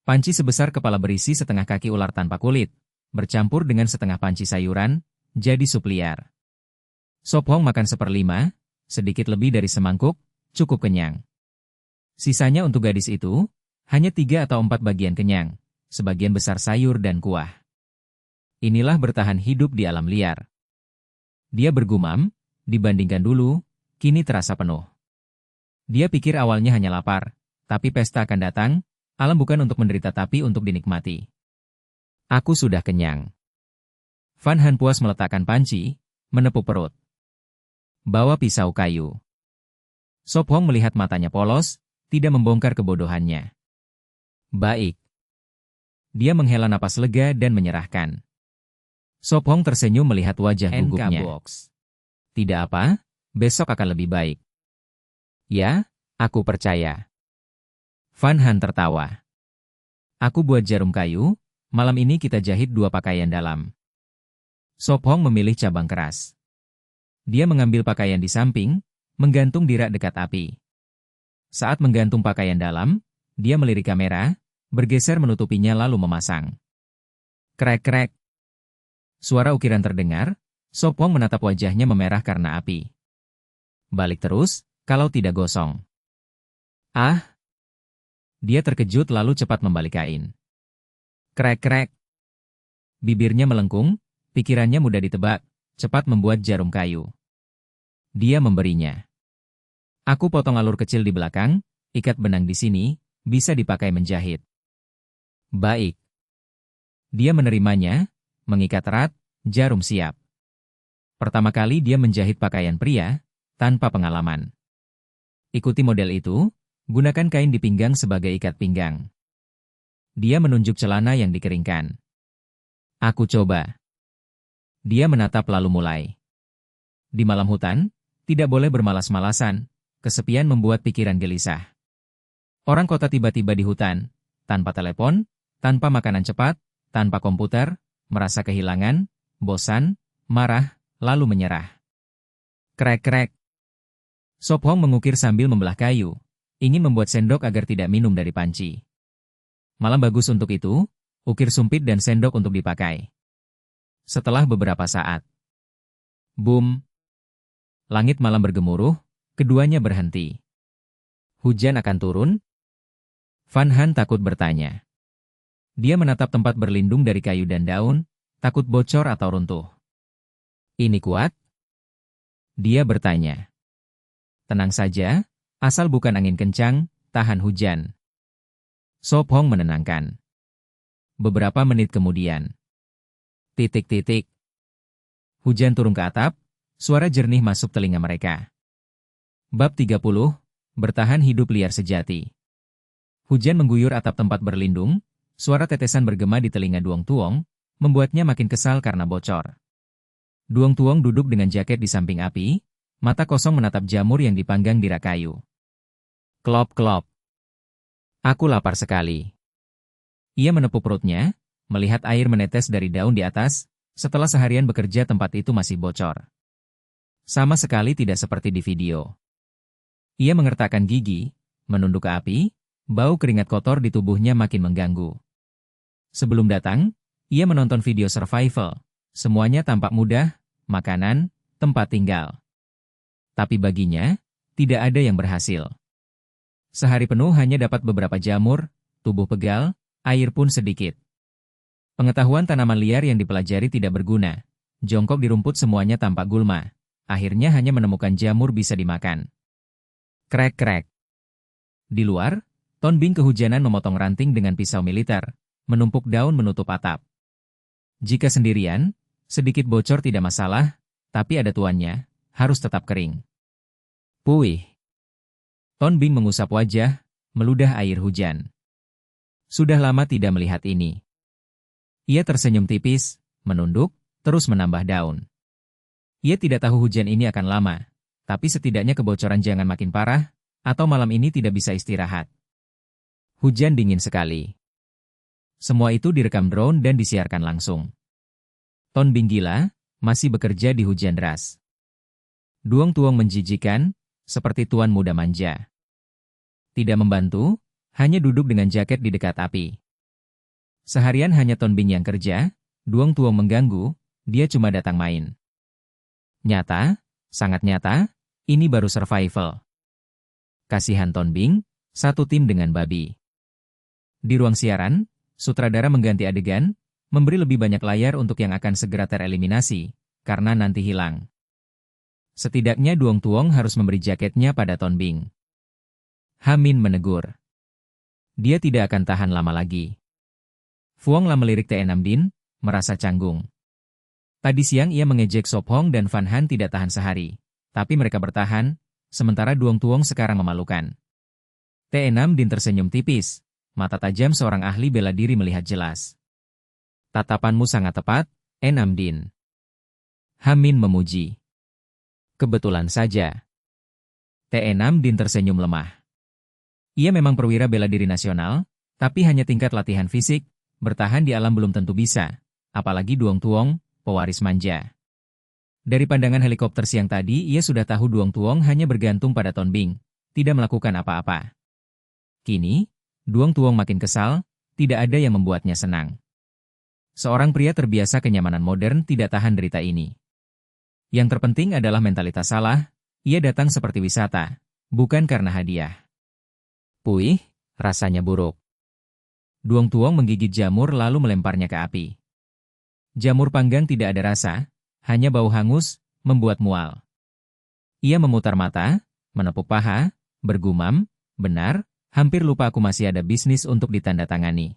Panci sebesar kepala berisi setengah kaki ular tanpa kulit, bercampur dengan setengah panci sayuran, jadi sup liar. Sop Hong makan 1/5, sedikit lebih dari semangkuk, cukup kenyang. Sisanya untuk gadis itu, hanya 3 atau 4 bagian kenyang, sebagian besar sayur dan kuah. Inilah bertahan hidup di alam liar. Dia bergumam, dibandingkan dulu, kini terasa penuh. Dia pikir awalnya hanya lapar, tapi pesta akan datang, alam bukan untuk menderita tapi untuk dinikmati. Aku sudah kenyang. Van Han puas meletakkan panci, menepuk perut. Bawa pisau kayu. Sop Hong melihat matanya polos, tidak membongkar kebodohannya. Baik. Dia menghela napas lega dan menyerahkan. Sop Hong tersenyum melihat wajah gugupnya. Tidak apa, besok akan lebih baik. Ya, aku percaya. Van Han tertawa. Aku buat jarum kayu, malam ini kita jahit 2 pakaian dalam. Sop Hong memilih cabang keras. Dia mengambil pakaian di samping, menggantung di rak dekat api. Saat menggantung pakaian dalam, dia melirik kamera, bergeser menutupinya lalu memasang. Krek-krek. Suara ukiran terdengar, Sop Hong menatap wajahnya memerah karena api. Balik terus, kalau tidak gosong. Ah! Dia terkejut lalu cepat membalik kain. Krek-krek. Bibirnya melengkung, pikirannya mudah ditebak, cepat membuat jarum kayu. Dia memberinya. Aku potong alur kecil di belakang, ikat benang di sini, bisa dipakai menjahit. Baik. Dia menerimanya, mengikat erat, jarum siap. Pertama kali dia menjahit pakaian pria, tanpa pengalaman. Ikuti model itu, gunakan kain di pinggang sebagai ikat pinggang. Dia menunjuk celana yang dikeringkan. Aku coba. Dia menatap lalu mulai. Di malam hutan, tidak boleh bermalas-malasan, kesepian membuat pikiran gelisah. Orang kota tiba-tiba di hutan, tanpa telepon, tanpa makanan cepat, tanpa komputer, merasa kehilangan, bosan, marah, lalu menyerah. Krek-krek. Sop Hong mengukir sambil membelah kayu, ingin membuat sendok agar tidak minum dari panci. Malam bagus untuk itu, ukir sumpit dan sendok untuk dipakai. Setelah beberapa saat. Boom. Langit malam bergemuruh, keduanya berhenti. Hujan akan turun? Van Han takut bertanya. Dia menatap tempat berlindung dari kayu dan daun, takut bocor atau runtuh. Ini kuat? Dia bertanya. Tenang saja, asal bukan angin kencang, tahan hujan. Sop Hong menenangkan. Beberapa menit kemudian. Titik-titik. Hujan turun ke atap, suara jernih masuk telinga mereka. Bab 30, Bertahan hidup liar sejati. Hujan mengguyur atap tempat berlindung, suara tetesan bergema di telinga Duong Tuong, membuatnya makin kesal karena bocor. Duong Tuong duduk dengan jaket di samping api, mata kosong menatap jamur yang dipanggang di rak kayu. Klop-klop. Aku lapar sekali. Ia menepuk perutnya, melihat air menetes dari daun di atas, setelah seharian bekerja tempat itu masih bocor. Sama sekali tidak seperti di video. Ia mengertakkan gigi, menunduk ke api, bau keringat kotor di tubuhnya makin mengganggu. Sebelum datang, ia menonton video survival. Semuanya tampak mudah, makanan, tempat tinggal. Tapi baginya, tidak ada yang berhasil. Sehari penuh hanya dapat beberapa jamur, tubuh pegal, air pun sedikit. Pengetahuan tanaman liar yang dipelajari tidak berguna. Jongkok di rumput semuanya tampak gulma. Akhirnya hanya menemukan jamur bisa dimakan. Krek-krek. Di luar, Ton Bing kehujanan memotong ranting dengan pisau militer, menumpuk daun menutup atap. Jika sendirian, sedikit bocor tidak masalah, tapi ada tuannya, harus tetap kering. Puih. Ton Bing mengusap wajah, meludah air hujan. Sudah lama tidak melihat ini. Ia tersenyum tipis, menunduk, terus menambah daun. Ia tidak tahu hujan ini akan lama, tapi setidaknya kebocoran jangan makin parah, atau malam ini tidak bisa istirahat. Hujan dingin sekali. Semua itu direkam drone dan disiarkan langsung. Ton Bing gila, masih bekerja di hujan deras. Duong Tuong menjijikan, seperti tuan muda manja. Tidak membantu, hanya duduk dengan jaket di dekat api. Seharian hanya Ton Bing yang kerja, Duong Tuong mengganggu, dia cuma datang main. Nyata, sangat nyata, ini baru survival. Kasihan Ton Bing, satu tim dengan babi. Di ruang siaran, sutradara mengganti adegan, memberi lebih banyak layar untuk yang akan segera tereliminasi, karena nanti hilang. Setidaknya Duong Tuong harus memberi jaketnya pada Ton Bing. Hamin menegur. Dia tidak akan tahan lama lagi. Fuong Lam melirik T6 Din, merasa canggung. Tadi siang ia mengejek Sop Hong dan Van Han tidak tahan sehari, tapi mereka bertahan, sementara Duong Tuong sekarang memalukan. T6 Din tersenyum tipis, mata tajam seorang ahli bela diri melihat jelas. Tatapanmu sangat tepat, Enam Din. Hamin memuji. Kebetulan saja. T6 Din tersenyum lemah. Ia memang perwira bela diri nasional, tapi hanya tingkat latihan fisik, bertahan di alam belum tentu bisa, apalagi Duong Tuong, pewaris manja. Dari pandangan helikopter siang tadi, ia sudah tahu Duong Tuong hanya bergantung pada Ton Bing, tidak melakukan apa-apa. Kini, Duong Tuong makin kesal, tidak ada yang membuatnya senang. Seorang pria terbiasa kenyamanan modern tidak tahan derita ini. Yang terpenting adalah mentalitas salah, ia datang seperti wisata, bukan karena hadiah. Puih, rasanya buruk. Duong Tuong menggigit jamur lalu melemparnya ke api. Jamur panggang tidak ada rasa, hanya bau hangus, membuat mual. Ia memutar mata, menepuk paha, bergumam, benar, hampir lupa aku masih ada bisnis untuk ditandatangani.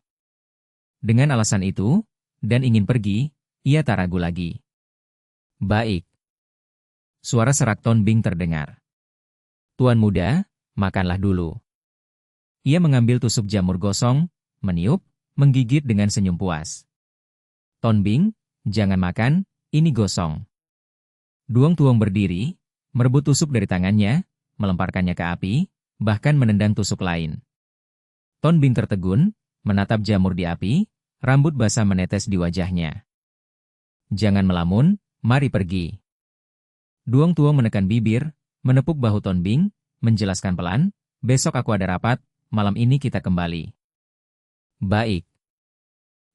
Dengan alasan itu, dan ingin pergi, ia tak ragu lagi. Baik. Suara serak Ton Bing terdengar. Tuan muda, makanlah dulu. Ia mengambil tusuk jamur gosong, meniup, menggigit dengan senyum puas. Ton Bing, jangan makan, ini gosong. Duong Tuong berdiri, merebut tusuk dari tangannya, melemparkannya ke api, bahkan menendang tusuk lain. Ton Bing tertegun, menatap jamur di api, rambut basah menetes di wajahnya. Jangan melamun, mari pergi. Duong Tuong menekan bibir, menepuk bahu Ton Bing, menjelaskan pelan, besok aku ada rapat, malam ini kita kembali. Baik.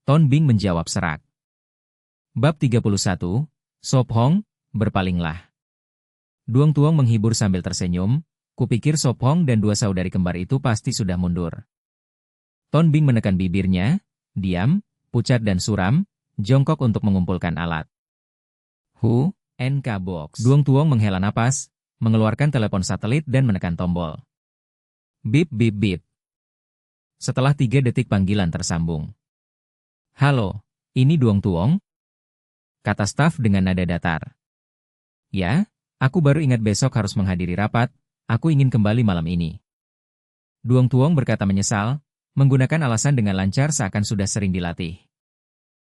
Ton Bing menjawab serak. Bab 31, Sop Hong, berpalinglah. Duong Tuong menghibur sambil tersenyum, kupikir Sop Hong dan dua saudari kembar itu pasti sudah mundur. Ton Bing menekan bibirnya, diam, pucat dan suram, jongkok untuk mengumpulkan alat. NK Box. Duong Tuong menghela napas, mengeluarkan telepon satelit dan menekan tombol. Bip bip bip. Setelah 3 detik panggilan tersambung. Halo, ini Duong Tuong? Kata staf dengan nada datar. Ya, aku baru ingat besok harus menghadiri rapat, aku ingin kembali malam ini. Duong Tuong berkata menyesal, menggunakan alasan dengan lancar seakan sudah sering dilatih.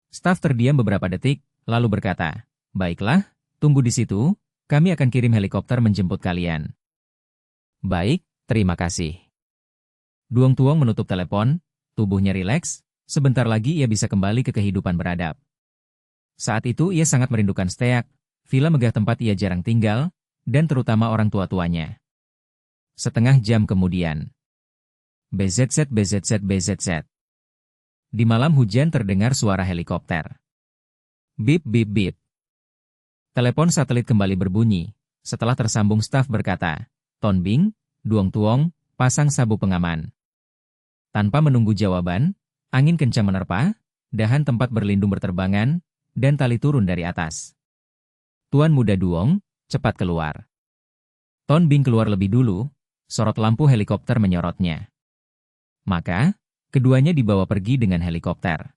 Staf terdiam beberapa detik, lalu berkata, baiklah, tunggu di situ, kami akan kirim helikopter menjemput kalian. Baik, terima kasih. Duong Tuong menutup telepon, tubuhnya rileks, sebentar lagi ia bisa kembali ke kehidupan beradab. Saat itu ia sangat merindukan Steak, villa megah tempat ia jarang tinggal, dan terutama orang tua-tuanya. Setengah jam kemudian. BZZ. Di malam hujan terdengar suara helikopter. Bip bip bip. Telepon satelit kembali berbunyi. Setelah tersambung staf berkata, Ton Bing, Duong Tuong, pasang sabuk pengaman. Tanpa menunggu jawaban, angin kencang menerpa, dahan tempat berlindung berterbangan, dan tali turun dari atas. Tuan muda Duong, cepat keluar. Ton Bing keluar lebih dulu, sorot lampu helikopter menyorotnya. Maka, keduanya dibawa pergi dengan helikopter.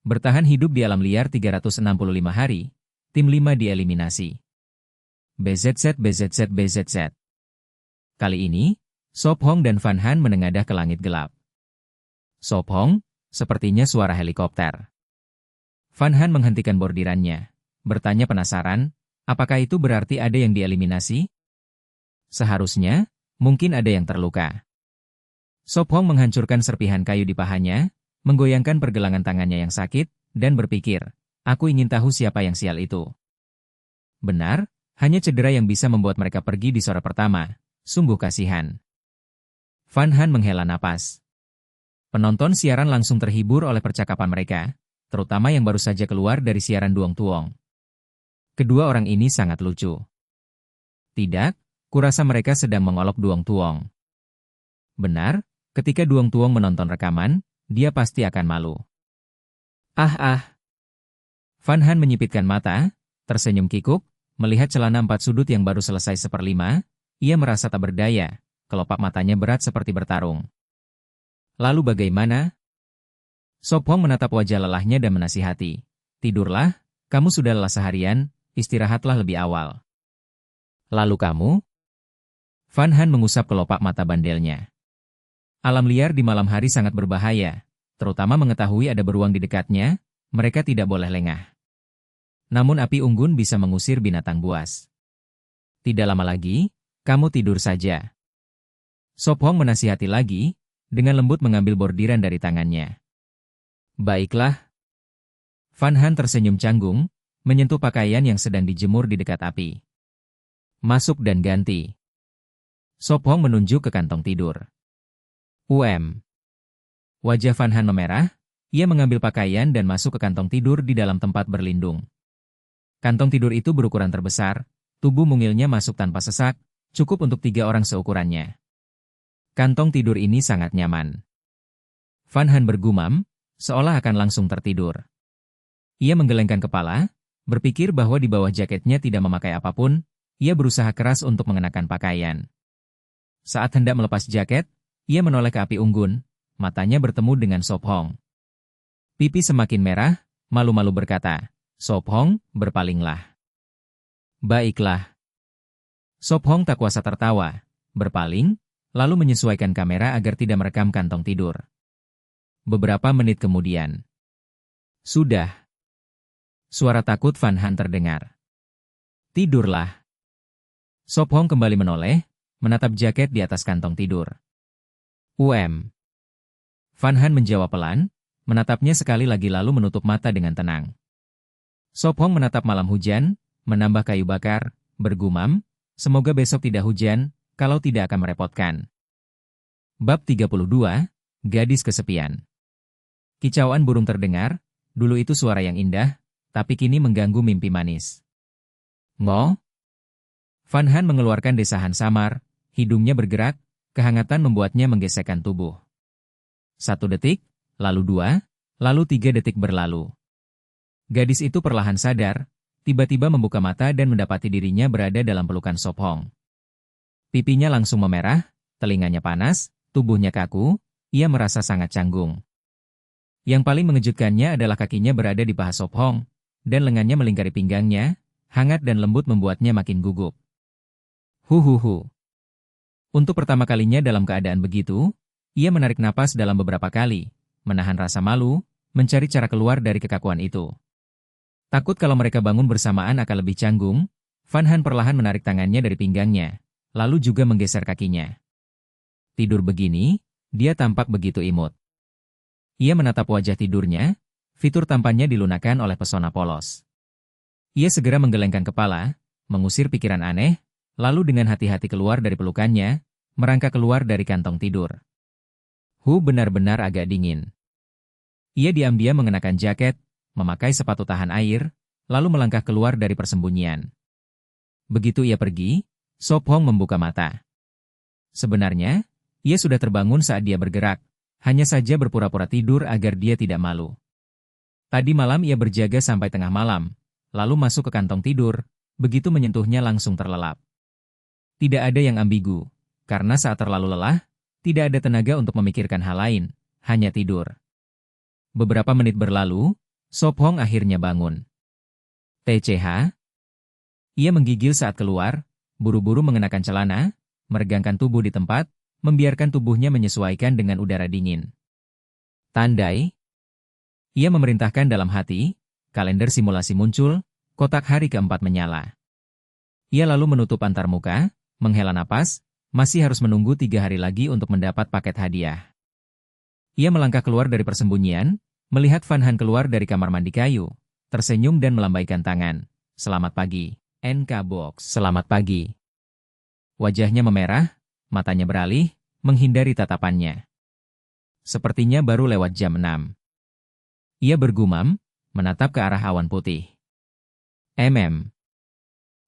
Bertahan hidup di alam liar 365 hari, tim 5 dieliminasi. BZZ. Kali ini, Sop Hong dan Van Han menengadah ke langit gelap. Sop Hong, sepertinya suara helikopter. Van Han menghentikan bordirannya, bertanya penasaran, apakah itu berarti ada yang dieliminasi? Seharusnya, mungkin ada yang terluka. Sop Hong menghancurkan serpihan kayu di pahanya, menggoyangkan pergelangan tangannya yang sakit, dan berpikir, aku ingin tahu siapa yang sial itu. Benar, hanya cedera yang bisa membuat mereka pergi di sore pertama, sungguh kasihan. Van Han menghela napas. Penonton siaran langsung terhibur oleh percakapan mereka, terutama yang baru saja keluar dari siaran Duong Tuong. Kedua orang ini sangat lucu. Tidak, kurasa mereka sedang mengolok Duong Tuong. Benar, ketika Duong Tuong menonton rekaman, dia pasti akan malu. Van Han menyipitkan mata, tersenyum kikuk, melihat celana 4 sudut yang baru selesai 1/5, ia merasa tak berdaya, kelopak matanya berat seperti bertarung. Lalu bagaimana? Sop Hong menatap wajah lelahnya dan menasihati. Tidurlah, kamu sudah lelah seharian, istirahatlah lebih awal. Lalu kamu? Van Han mengusap kelopak mata bandelnya. Alam liar di malam hari sangat berbahaya, terutama mengetahui ada beruang di dekatnya, mereka tidak boleh lengah. Namun api unggun bisa mengusir binatang buas. Tidak lama lagi, kamu tidur saja. Sop Hong menasihati lagi, dengan lembut mengambil bordiran dari tangannya. Baiklah. Van Han tersenyum canggung, menyentuh pakaian yang sedang dijemur di dekat api. Masuk dan ganti. Sop Hong menunjuk ke kantong tidur. Wajah Van Han memerah, ia mengambil pakaian dan masuk ke kantong tidur di dalam tempat berlindung. Kantong tidur itu berukuran terbesar, tubuh mungilnya masuk tanpa sesak, cukup untuk 3 orang seukurannya. Kantong tidur ini sangat nyaman. Van Han bergumam, seolah akan langsung tertidur. Ia menggelengkan kepala, berpikir bahwa di bawah jaketnya tidak memakai apapun, ia berusaha keras untuk mengenakan pakaian. Saat hendak melepas jaket, ia menoleh ke api unggun, matanya bertemu dengan Sop Hong. Pipi semakin merah, malu-malu berkata, Sop Hong, berpalinglah. Baiklah. Sop Hong tak kuasa tertawa, berpaling, lalu menyesuaikan kamera agar tidak merekam kantong tidur. Beberapa menit kemudian. Sudah. Suara takut Van Han terdengar. Tidurlah. Sop Hong kembali menoleh, menatap jaket di atas kantong tidur. Van Han menjawab pelan, menatapnya sekali lagi lalu menutup mata dengan tenang. Sop Hong menatap malam hujan, menambah kayu bakar, bergumam, semoga besok tidak hujan, kalau tidak akan merepotkan. Bab 32, Gadis Kesepian. Kicauan burung terdengar, dulu itu suara yang indah, tapi kini mengganggu mimpi manis. Ngo? Van Han mengeluarkan desahan samar, hidungnya bergerak, kehangatan membuatnya menggesekkan tubuh. 1 detik, lalu 2, lalu 3 detik berlalu. Gadis itu perlahan sadar, tiba-tiba membuka mata dan mendapati dirinya berada dalam pelukan Sop Hong. Pipinya langsung memerah, telinganya panas, tubuhnya kaku, ia merasa sangat canggung. Yang paling mengejutkannya adalah kakinya berada di paha Sop Hong, dan lengannya melingkari pinggangnya, hangat dan lembut membuatnya makin gugup. Huhuhu. Untuk pertama kalinya dalam keadaan begitu, ia menarik napas dalam beberapa kali, menahan rasa malu, mencari cara keluar dari kekakuan itu. Takut kalau mereka bangun bersamaan akan lebih canggung, Van Han perlahan menarik tangannya dari pinggangnya, lalu juga menggeser kakinya. Tidur begini, dia tampak begitu imut. Ia menatap wajah tidurnya, fitur tampannya dilunakkan oleh pesona polos. Ia segera menggelengkan kepala, mengusir pikiran aneh, lalu dengan hati-hati keluar dari pelukannya, merangkak keluar dari kantong tidur. Benar-benar agak dingin. Ia diam-diam mengenakan jaket, memakai sepatu tahan air, lalu melangkah keluar dari persembunyian. Begitu ia pergi, Sop Hong membuka mata. Sebenarnya, ia sudah terbangun saat dia bergerak, hanya saja berpura-pura tidur agar dia tidak malu. Tadi malam ia berjaga sampai tengah malam, lalu masuk ke kantong tidur, begitu menyentuhnya langsung terlelap. Tidak ada yang ambigu, karena saat terlalu lelah, tidak ada tenaga untuk memikirkan hal lain, hanya tidur. Beberapa menit berlalu, Sop Hong akhirnya bangun. TCH? Ia menggigil saat keluar, buru-buru mengenakan celana, meregangkan tubuh di tempat, membiarkan tubuhnya menyesuaikan dengan udara dingin. Tandai. Ia memerintahkan dalam hati, kalender simulasi muncul, kotak hari keempat menyala. Ia lalu menutup antarmuka, menghela napas, masih harus menunggu 3 hari lagi untuk mendapat paket hadiah. Ia melangkah keluar dari persembunyian, melihat Van Han keluar dari kamar mandi kayu, tersenyum dan melambaikan tangan. Selamat pagi, NK Box. Selamat pagi. Wajahnya memerah, matanya beralih, menghindari tatapannya. Sepertinya baru lewat jam 6. Ia bergumam, menatap ke arah awan putih.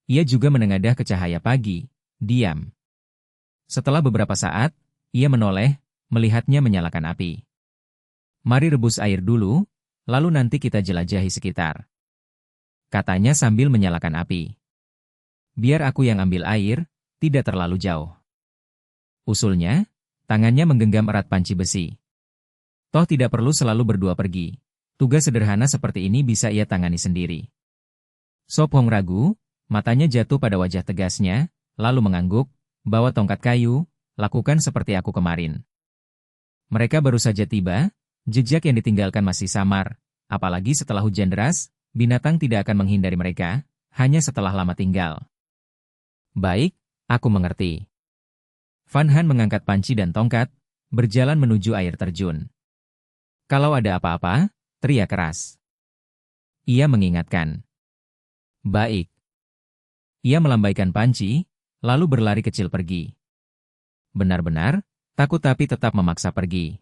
Ia juga menengadah ke cahaya pagi, diam. Setelah beberapa saat, ia menoleh, melihatnya menyalakan api. Mari rebus air dulu, lalu nanti kita jelajahi sekitar. Katanya sambil menyalakan api. Biar aku yang ambil air, tidak terlalu jauh. Usulnya, tangannya menggenggam erat panci besi. Toh tidak perlu selalu berdua pergi. Tugas sederhana seperti ini bisa ia tangani sendiri. Sop Hong ragu, matanya jatuh pada wajah tegasnya, lalu mengangguk, bawa tongkat kayu, lakukan seperti aku kemarin. Mereka baru saja tiba, jejak yang ditinggalkan masih samar, apalagi setelah hujan deras, binatang tidak akan menghindari mereka, hanya setelah lama tinggal. Baik, aku mengerti. Van Han mengangkat panci dan tongkat, berjalan menuju air terjun. Kalau ada apa-apa, teriak keras. Ia mengingatkan. Baik. Ia melambaikan panci, lalu berlari kecil pergi. Benar-benar, takut tapi tetap memaksa pergi.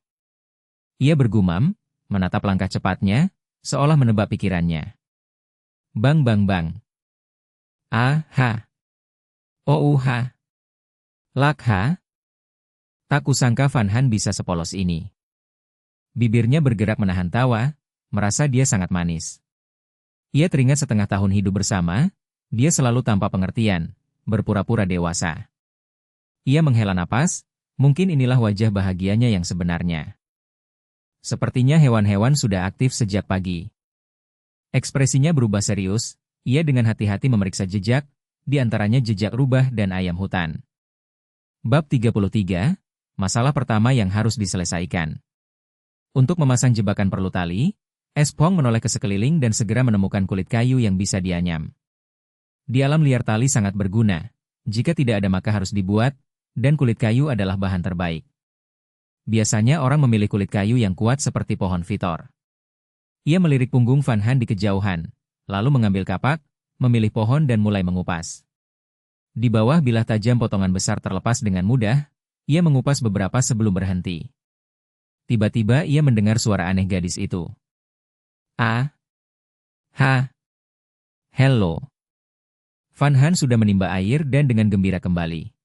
Ia bergumam, menatap langkah cepatnya, seolah menebak pikirannya. Bang bang bang. Ah-ha. Oh-ha. Lakha. Tak kusangka Van Han bisa sepolos ini. Bibirnya bergerak menahan tawa, merasa dia sangat manis. Ia teringat setengah tahun hidup bersama, dia selalu tanpa pengertian, berpura-pura dewasa. Ia menghela napas, mungkin inilah wajah bahagianya yang sebenarnya. Sepertinya hewan-hewan sudah aktif sejak pagi. Ekspresinya berubah serius, ia dengan hati-hati memeriksa jejak, di antaranya jejak rubah dan ayam hutan. Bab 33, masalah pertama yang harus diselesaikan. Untuk memasang jebakan perlu tali, Espong menoleh ke sekeliling dan segera menemukan kulit kayu yang bisa dianyam. Di alam liar tali sangat berguna, jika tidak ada maka harus dibuat, dan kulit kayu adalah bahan terbaik. Biasanya orang memilih kulit kayu yang kuat seperti pohon vitor. Ia melirik punggung Van Han di kejauhan, lalu mengambil kapak, memilih pohon dan mulai mengupas. Di bawah bilah tajam potongan besar terlepas dengan mudah, ia mengupas beberapa sebelum berhenti. Tiba-tiba ia mendengar suara aneh gadis itu. Ah. Ha. Hello. Van Han sudah menimba air dan dengan gembira kembali.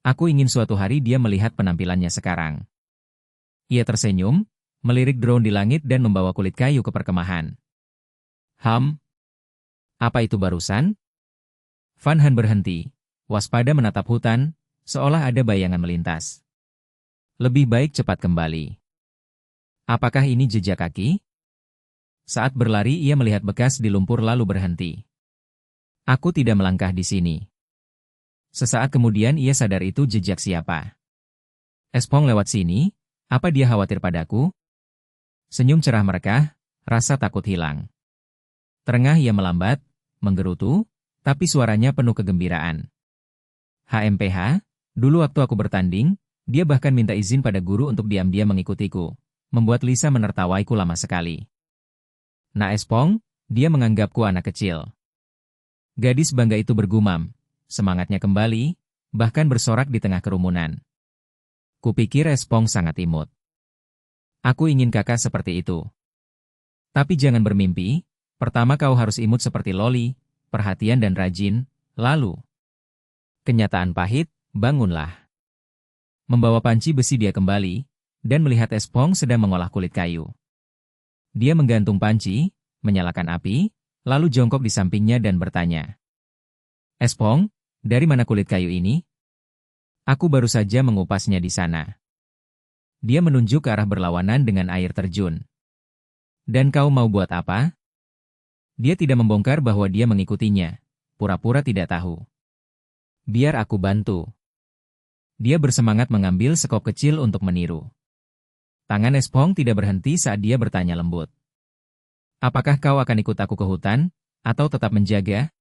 Aku ingin suatu hari dia melihat penampilannya sekarang. Ia tersenyum, melirik drone di langit dan membawa kulit kayu ke perkemahan. Apa itu barusan? Van Han berhenti, waspada menatap hutan, seolah ada bayangan melintas. Lebih baik cepat kembali. Apakah ini jejak kaki? Saat berlari ia melihat bekas di lumpur lalu berhenti. Aku tidak melangkah di sini. Sesaat kemudian ia sadar itu jejak siapa. Espong lewat sini, apa dia khawatir padaku? Senyum cerah merekah, rasa takut hilang. Terengah ia melambat, menggerutu, tapi suaranya penuh kegembiraan. HMPH, dulu waktu aku bertanding, dia bahkan minta izin pada guru untuk diam-diam mengikutiku, membuat Lisa menertawaiku lama sekali. Nah Espong, dia menganggapku anak kecil. Gadis bangga itu bergumam, semangatnya kembali, bahkan bersorak di tengah kerumunan. Kupikir Espong sangat imut. Aku ingin kakak seperti itu. Tapi jangan bermimpi, pertama kau harus imut seperti Loli, perhatian dan rajin, lalu. Kenyataan pahit, bangunlah. Membawa panci besi dia kembali, dan melihat Espong sedang mengolah kulit kayu. Dia menggantung panci, menyalakan api, lalu jongkok di sampingnya dan bertanya. Espong, dari mana kulit kayu ini? Aku baru saja mengupasnya di sana. Dia menunjuk ke arah berlawanan dengan air terjun. Dan kau mau buat apa? Dia tidak membongkar bahwa dia mengikutinya, pura-pura tidak tahu. Biar aku bantu. Dia bersemangat mengambil sekop kecil untuk meniru. Tangan Espong tidak berhenti saat dia bertanya lembut. Apakah kau akan ikut aku ke hutan, atau tetap menjaga?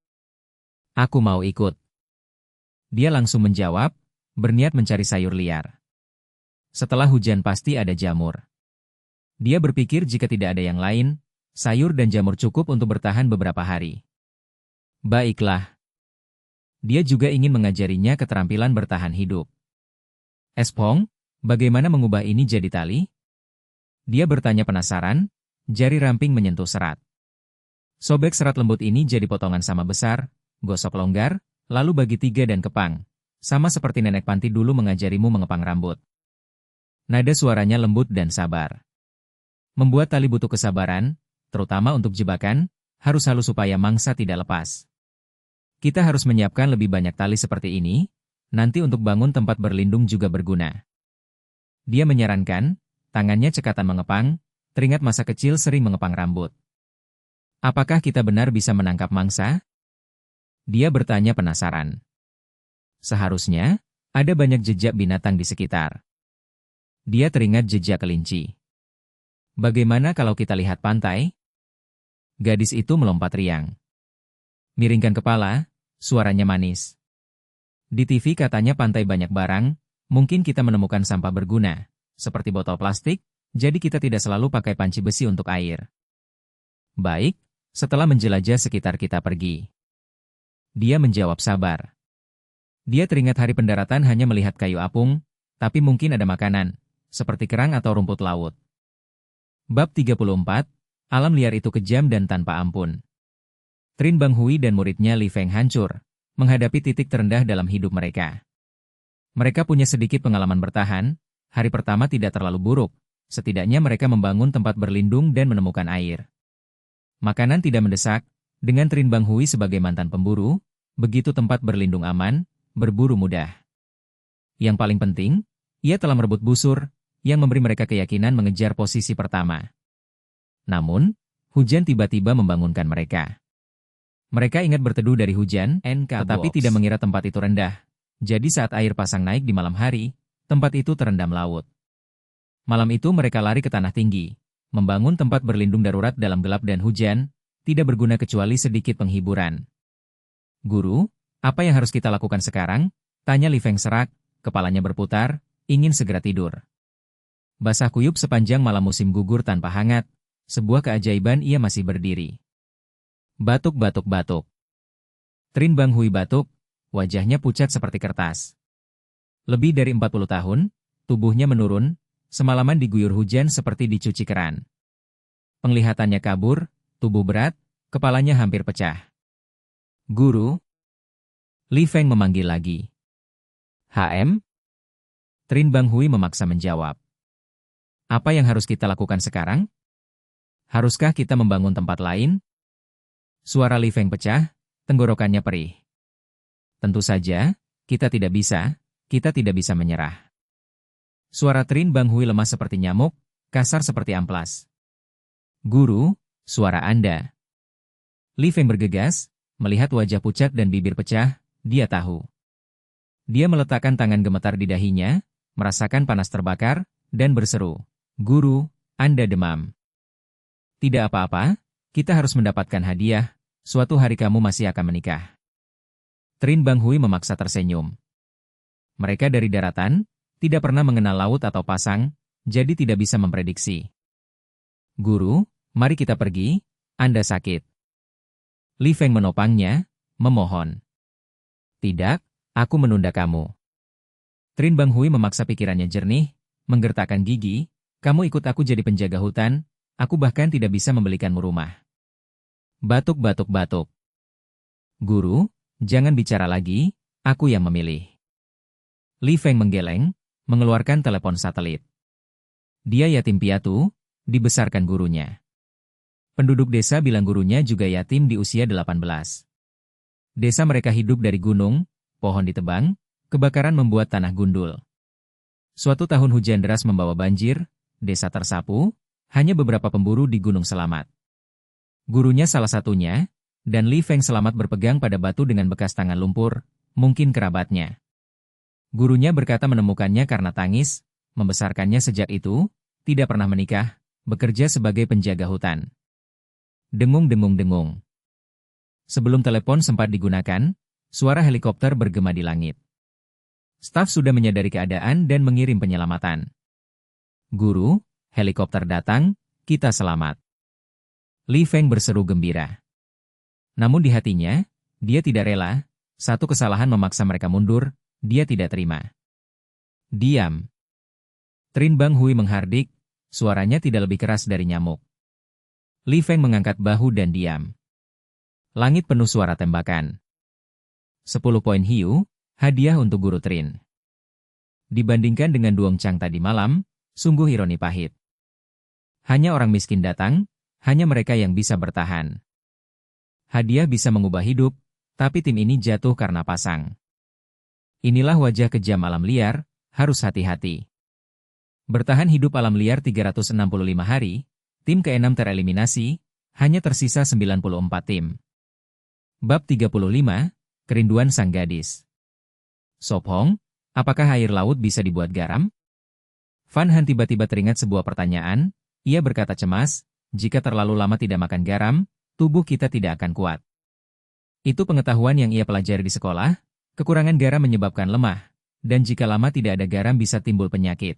Aku mau ikut. Dia langsung menjawab, berniat mencari sayur liar. Setelah hujan pasti ada jamur. Dia berpikir jika tidak ada yang lain, sayur dan jamur cukup untuk bertahan beberapa hari. Baiklah. Dia juga ingin mengajarinya keterampilan bertahan hidup. Espong, bagaimana mengubah ini jadi tali? Dia bertanya penasaran, jari ramping menyentuh serat. Sobek serat lembut ini jadi potongan sama besar, gosok longgar, lalu bagi 3 dan kepang. Sama seperti nenek Panti dulu mengajarimu mengepang rambut. Nada suaranya lembut dan sabar. Membuat tali butuh kesabaran, terutama untuk jebakan, harus halus supaya mangsa tidak lepas. Kita harus menyiapkan lebih banyak tali seperti ini, nanti untuk bangun tempat berlindung juga berguna. Dia menyarankan, tangannya cekatan mengepang, teringat masa kecil sering mengepang rambut. Apakah kita benar bisa menangkap mangsa? Dia bertanya penasaran. Seharusnya, ada banyak jejak binatang di sekitar. Dia teringat jejak kelinci. Bagaimana kalau kita lihat pantai? Gadis itu melompat riang. Miringkan kepala, suaranya manis. Di TV katanya pantai banyak barang, mungkin kita menemukan sampah berguna, seperti botol plastik, jadi kita tidak selalu pakai panci besi untuk air. Baik, setelah menjelajah sekitar kita pergi. Dia menjawab sabar. Dia teringat hari pendaratan hanya melihat kayu apung, tapi mungkin ada makanan, seperti kerang atau rumput laut. Bab 34, alam liar itu kejam dan tanpa ampun. Trin Bang Hui dan muridnya Li Feng hancur, menghadapi titik terendah dalam hidup mereka. Mereka punya sedikit pengalaman bertahan, hari pertama tidak terlalu buruk, setidaknya mereka membangun tempat berlindung dan menemukan air. Makanan tidak mendesak, dengan Trin Bang Hui sebagai mantan pemburu, begitu tempat berlindung aman, berburu mudah. Yang paling penting, ia telah merebut busur, yang memberi mereka keyakinan mengejar posisi pertama. Namun, hujan tiba-tiba membangunkan mereka. Mereka ingat berteduh dari hujan, tetapi tidak mengira tempat itu rendah. Jadi saat air pasang naik di malam hari, tempat itu terendam laut. Malam itu mereka lari ke tanah tinggi, membangun tempat berlindung darurat dalam gelap dan hujan, tidak berguna kecuali sedikit penghiburan. Guru, apa yang harus kita lakukan sekarang? Tanya Li Feng serak, kepalanya berputar, ingin segera tidur. Basah kuyup sepanjang malam musim gugur tanpa hangat, sebuah keajaiban ia masih berdiri. Batuk-batuk-batuk. Trin Bang Hui batuk, wajahnya pucat seperti kertas. Lebih dari 40 tahun, tubuhnya menurun, semalaman diguyur hujan seperti dicuci keran. Penglihatannya kabur, tubuh berat, kepalanya hampir pecah. Guru? Li Feng memanggil lagi. HM? Trin Bang Hui memaksa menjawab. Apa yang harus kita lakukan sekarang? Haruskah kita membangun tempat lain? Suara Li Feng pecah, tenggorokannya perih. Tentu saja, kita tidak bisa menyerah. Suara Trin Bang Hui lemah seperti nyamuk, kasar seperti amplas. Guru, suara Anda. Li Feng bergegas, melihat wajah pucat dan bibir pecah, dia tahu. Dia meletakkan tangan gemetar di dahinya, merasakan panas terbakar, dan berseru, Guru, Anda demam. Tidak apa-apa, kita harus mendapatkan hadiah, suatu hari kamu masih akan menikah. Trin Bang Hui memaksa tersenyum. Mereka dari daratan, tidak pernah mengenal laut atau pasang, jadi tidak bisa memprediksi. Guru, mari kita pergi, Anda sakit. Li Feng menopangnya, memohon. Tidak, aku menunda kamu. Trin Bang Hui memaksa pikirannya jernih, menggertakkan gigi, kamu ikut aku jadi penjaga hutan, aku bahkan tidak bisa membelikanmu rumah. Batuk-batuk-batuk. Guru, jangan bicara lagi, aku yang memilih. Li Feng menggeleng, mengeluarkan telepon satelit. Dia yatim piatu, dibesarkan gurunya. Penduduk desa bilang gurunya juga yatim di usia 18. Desa mereka hidup dari gunung, pohon ditebang, kebakaran membuat tanah gundul. Suatu tahun hujan deras membawa banjir, desa tersapu, hanya beberapa pemburu di gunung selamat. Gurunya salah satunya, dan Li Feng selamat berpegang pada batu dengan bekas tangan lumpur, mungkin kerabatnya. Gurunya berkata menemukannya karena tangis, membesarkannya sejak itu, tidak pernah menikah, bekerja sebagai penjaga hutan. Dengung-dengung-dengung. Sebelum telepon sempat digunakan, suara helikopter bergema di langit. Staf sudah menyadari keadaan dan mengirim penyelamatan. Guru, helikopter datang, kita selamat. Li Feng berseru gembira. Namun di hatinya, dia tidak rela, satu kesalahan memaksa mereka mundur, dia tidak terima. Diam. Trin Bang Hui menghardik, suaranya tidak lebih keras dari nyamuk. Li Feng mengangkat bahu dan diam. Langit penuh suara tembakan. 10 poin hiu, hadiah untuk Guru Trin. Dibandingkan dengan Duong Chang tadi malam, sungguh ironi pahit. Hanya orang miskin datang, hanya mereka yang bisa bertahan. Hadiah bisa mengubah hidup, tapi tim ini jatuh karena pasang. Inilah wajah kejam alam liar, harus hati-hati. Bertahan hidup alam liar 365 hari, tim ke-6 tereliminasi, hanya tersisa 94 tim. Bab 35, Kerinduan Sang Gadis. Sop Hong, apakah air laut bisa dibuat garam? Van Han tiba-tiba teringat sebuah pertanyaan. Ia berkata cemas, jika terlalu lama tidak makan garam, tubuh kita tidak akan kuat. Itu pengetahuan yang ia pelajari di sekolah. Kekurangan garam menyebabkan lemah, dan jika lama tidak ada garam bisa timbul penyakit.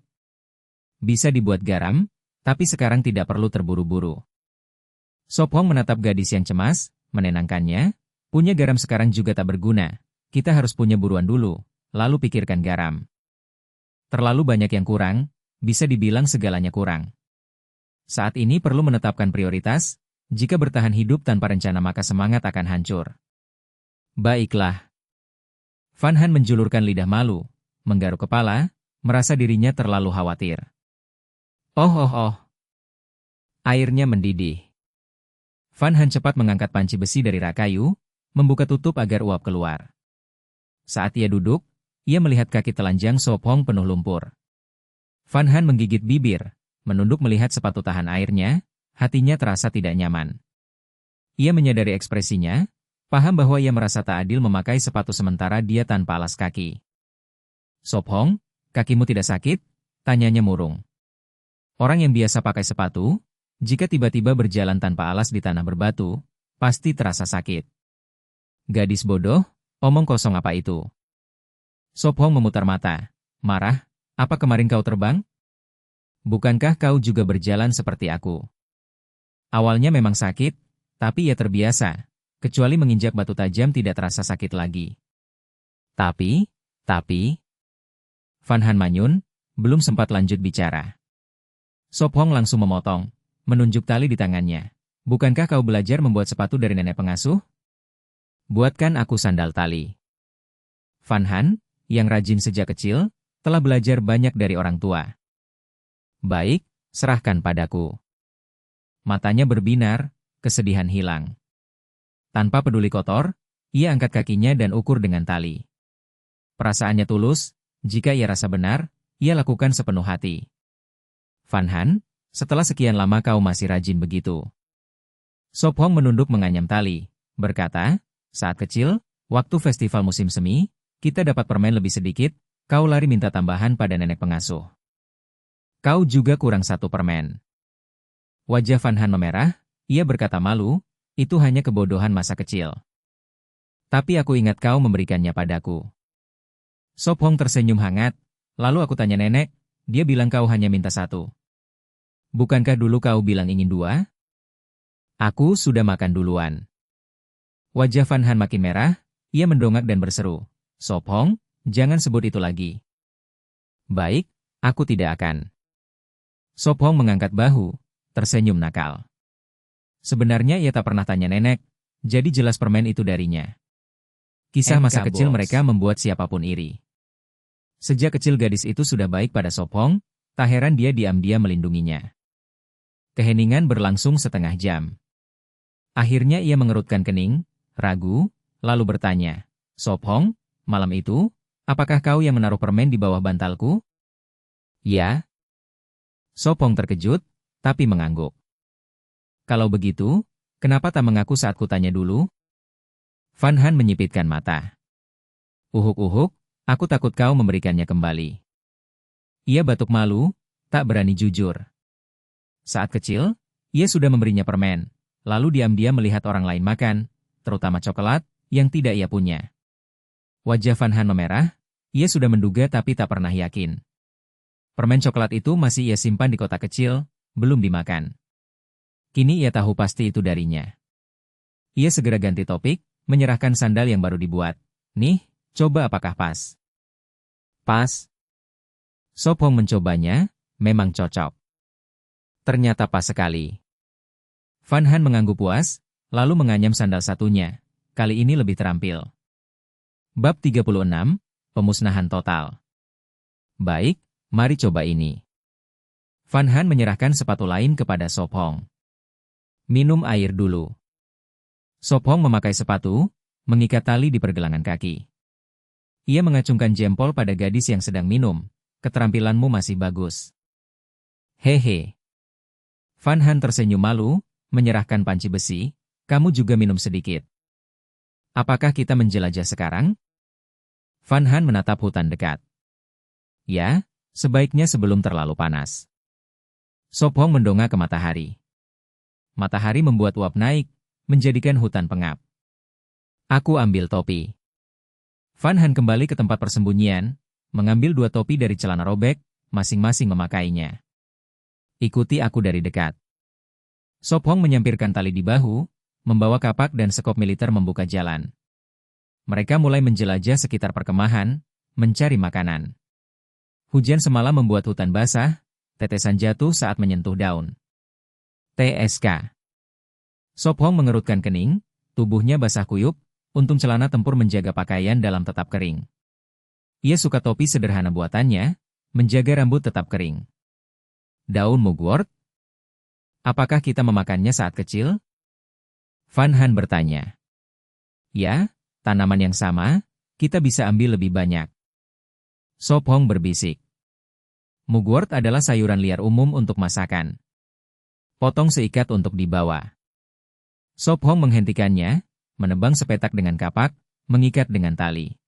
Bisa dibuat garam, tapi sekarang tidak perlu terburu-buru. Sop Hong menatap gadis yang cemas, menenangkannya. Punya garam sekarang juga tak berguna. Kita harus punya buruan dulu, lalu pikirkan garam. Terlalu banyak yang kurang, bisa dibilang segalanya kurang. Saat ini perlu menetapkan prioritas. Jika bertahan hidup tanpa rencana maka semangat akan hancur. Baiklah. Van Han menjulurkan lidah malu, menggaruk kepala, merasa dirinya terlalu khawatir. Oh. Airnya mendidih. Van Han cepat mengangkat panci besi dari rak kayu, membuka tutup agar uap keluar. Saat ia duduk, ia melihat kaki telanjang Sop Hong penuh lumpur. Van Han menggigit bibir, menunduk melihat sepatu tahan airnya, hatinya terasa tidak nyaman. Ia menyadari ekspresinya, paham bahwa ia merasa tak adil memakai sepatu sementara dia tanpa alas kaki. Sop Hong, kakimu tidak sakit? Tanyanya murung. Orang yang biasa pakai sepatu, jika tiba-tiba berjalan tanpa alas di tanah berbatu, pasti terasa sakit. Gadis bodoh, omong kosong apa itu? Sop Hong memutar mata, marah, apa kemarin kau terbang? Bukankah kau juga berjalan seperti aku? Awalnya memang sakit, tapi ia terbiasa, kecuali menginjak batu tajam tidak terasa sakit lagi. Tapi, Van Han manyun, belum sempat lanjut bicara. Sop Hong langsung memotong, menunjuk tali di tangannya. Bukankah kau belajar membuat sepatu dari nenek pengasuh? Buatkan aku sandal tali. Van Han, yang rajin sejak kecil, telah belajar banyak dari orang tua. Baik, serahkan padaku. Matanya berbinar, kesedihan hilang. Tanpa peduli kotor, ia angkat kakinya dan ukur dengan tali. Perasaannya tulus, jika ia rasa benar, ia lakukan sepenuh hati. Van Han, setelah sekian lama kau masih rajin begitu. Sop Hong menunduk menganyam tali, berkata, saat kecil, waktu festival musim semi, kita dapat permen lebih sedikit, kau lari minta tambahan pada nenek pengasuh. Kau juga kurang 1 permen. Wajah Van Han memerah, ia berkata malu, itu hanya kebodohan masa kecil. Tapi aku ingat kau memberikannya padaku. Sop Hong tersenyum hangat, lalu aku tanya nenek, dia bilang kau hanya minta 1. Bukankah dulu kau bilang ingin 2? Aku sudah makan duluan. Wajah Van Han makin merah, ia mendongak dan berseru, Sop Hong, jangan sebut itu lagi. Baik, aku tidak akan. Sop Hong mengangkat bahu, tersenyum nakal. Sebenarnya ia tak pernah tanya nenek, jadi jelas permen itu darinya. Kisah masa kecil mereka membuat siapapun iri. Sejak kecil gadis itu sudah baik pada Sop Hong, tak heran dia diam-diam melindunginya. Keheningan berlangsung setengah jam. Akhirnya ia mengerutkan kening, ragu, lalu bertanya, Sop Hong, malam itu, apakah kau yang menaruh permen di bawah bantalku? Ya. Sop Hong terkejut, tapi mengangguk. Kalau begitu, kenapa tak mengaku saat kutanya dulu? Van Han menyipitkan mata. Uhuk-uhuk, aku takut kau memberikannya kembali. Ia batuk malu, tak berani jujur. Saat kecil, ia sudah memberinya permen, lalu diam-diam melihat orang lain makan, terutama coklat, yang tidak ia punya. Wajah Van Han memerah, ia sudah menduga tapi tak pernah yakin. Permen coklat itu masih ia simpan di kotak kecil, belum dimakan. Kini ia tahu pasti itu darinya. Ia segera ganti topik, menyerahkan sandal yang baru dibuat. Nih, coba apakah pas? Pas. Sop Hong mencobanya, memang cocok. Ternyata pas sekali. Van Han mengangguk puas, lalu menganyam sandal satunya. Kali ini lebih terampil. Bab 36, Pemusnahan Total. Baik, mari coba ini. Van Han menyerahkan sepatu lain kepada Sop Hong. Minum air dulu. Sop Hong memakai sepatu, mengikat tali di pergelangan kaki. Ia mengacungkan jempol pada gadis yang sedang minum. Keterampilanmu masih bagus. Hehe. Van Han tersenyum malu, menyerahkan panci besi. Kamu juga minum sedikit. Apakah kita menjelajah sekarang? Van Han menatap hutan dekat. Ya, Sebaiknya sebelum terlalu panas. Sop Hong mendongak ke matahari. Matahari membuat uap naik, menjadikan hutan pengap. Aku ambil topi. Van Han kembali ke tempat persembunyian, mengambil 2 topi dari celana robek, masing-masing memakainya. Ikuti aku dari dekat. Sop Hong menyampirkan tali di bahu, membawa kapak dan sekop militer membuka jalan. Mereka mulai menjelajah sekitar perkemahan, mencari makanan. Hujan semalam membuat hutan basah, tetesan jatuh saat menyentuh daun. TSK. Sop Hong mengerutkan kening, tubuhnya basah kuyup, untung celana tempur menjaga pakaian dalam tetap kering. Ia suka topi sederhana buatannya, menjaga rambut tetap kering. Daun mugwort? Apakah kita memakannya saat kecil? Van Han bertanya. Ya, tanaman yang sama, kita bisa ambil lebih banyak. Sop Hong berbisik. Mugwort adalah sayuran liar umum untuk masakan. Potong seikat untuk dibawa. Sop Hong menghentikannya, menebang sepetak dengan kapak, mengikat dengan tali.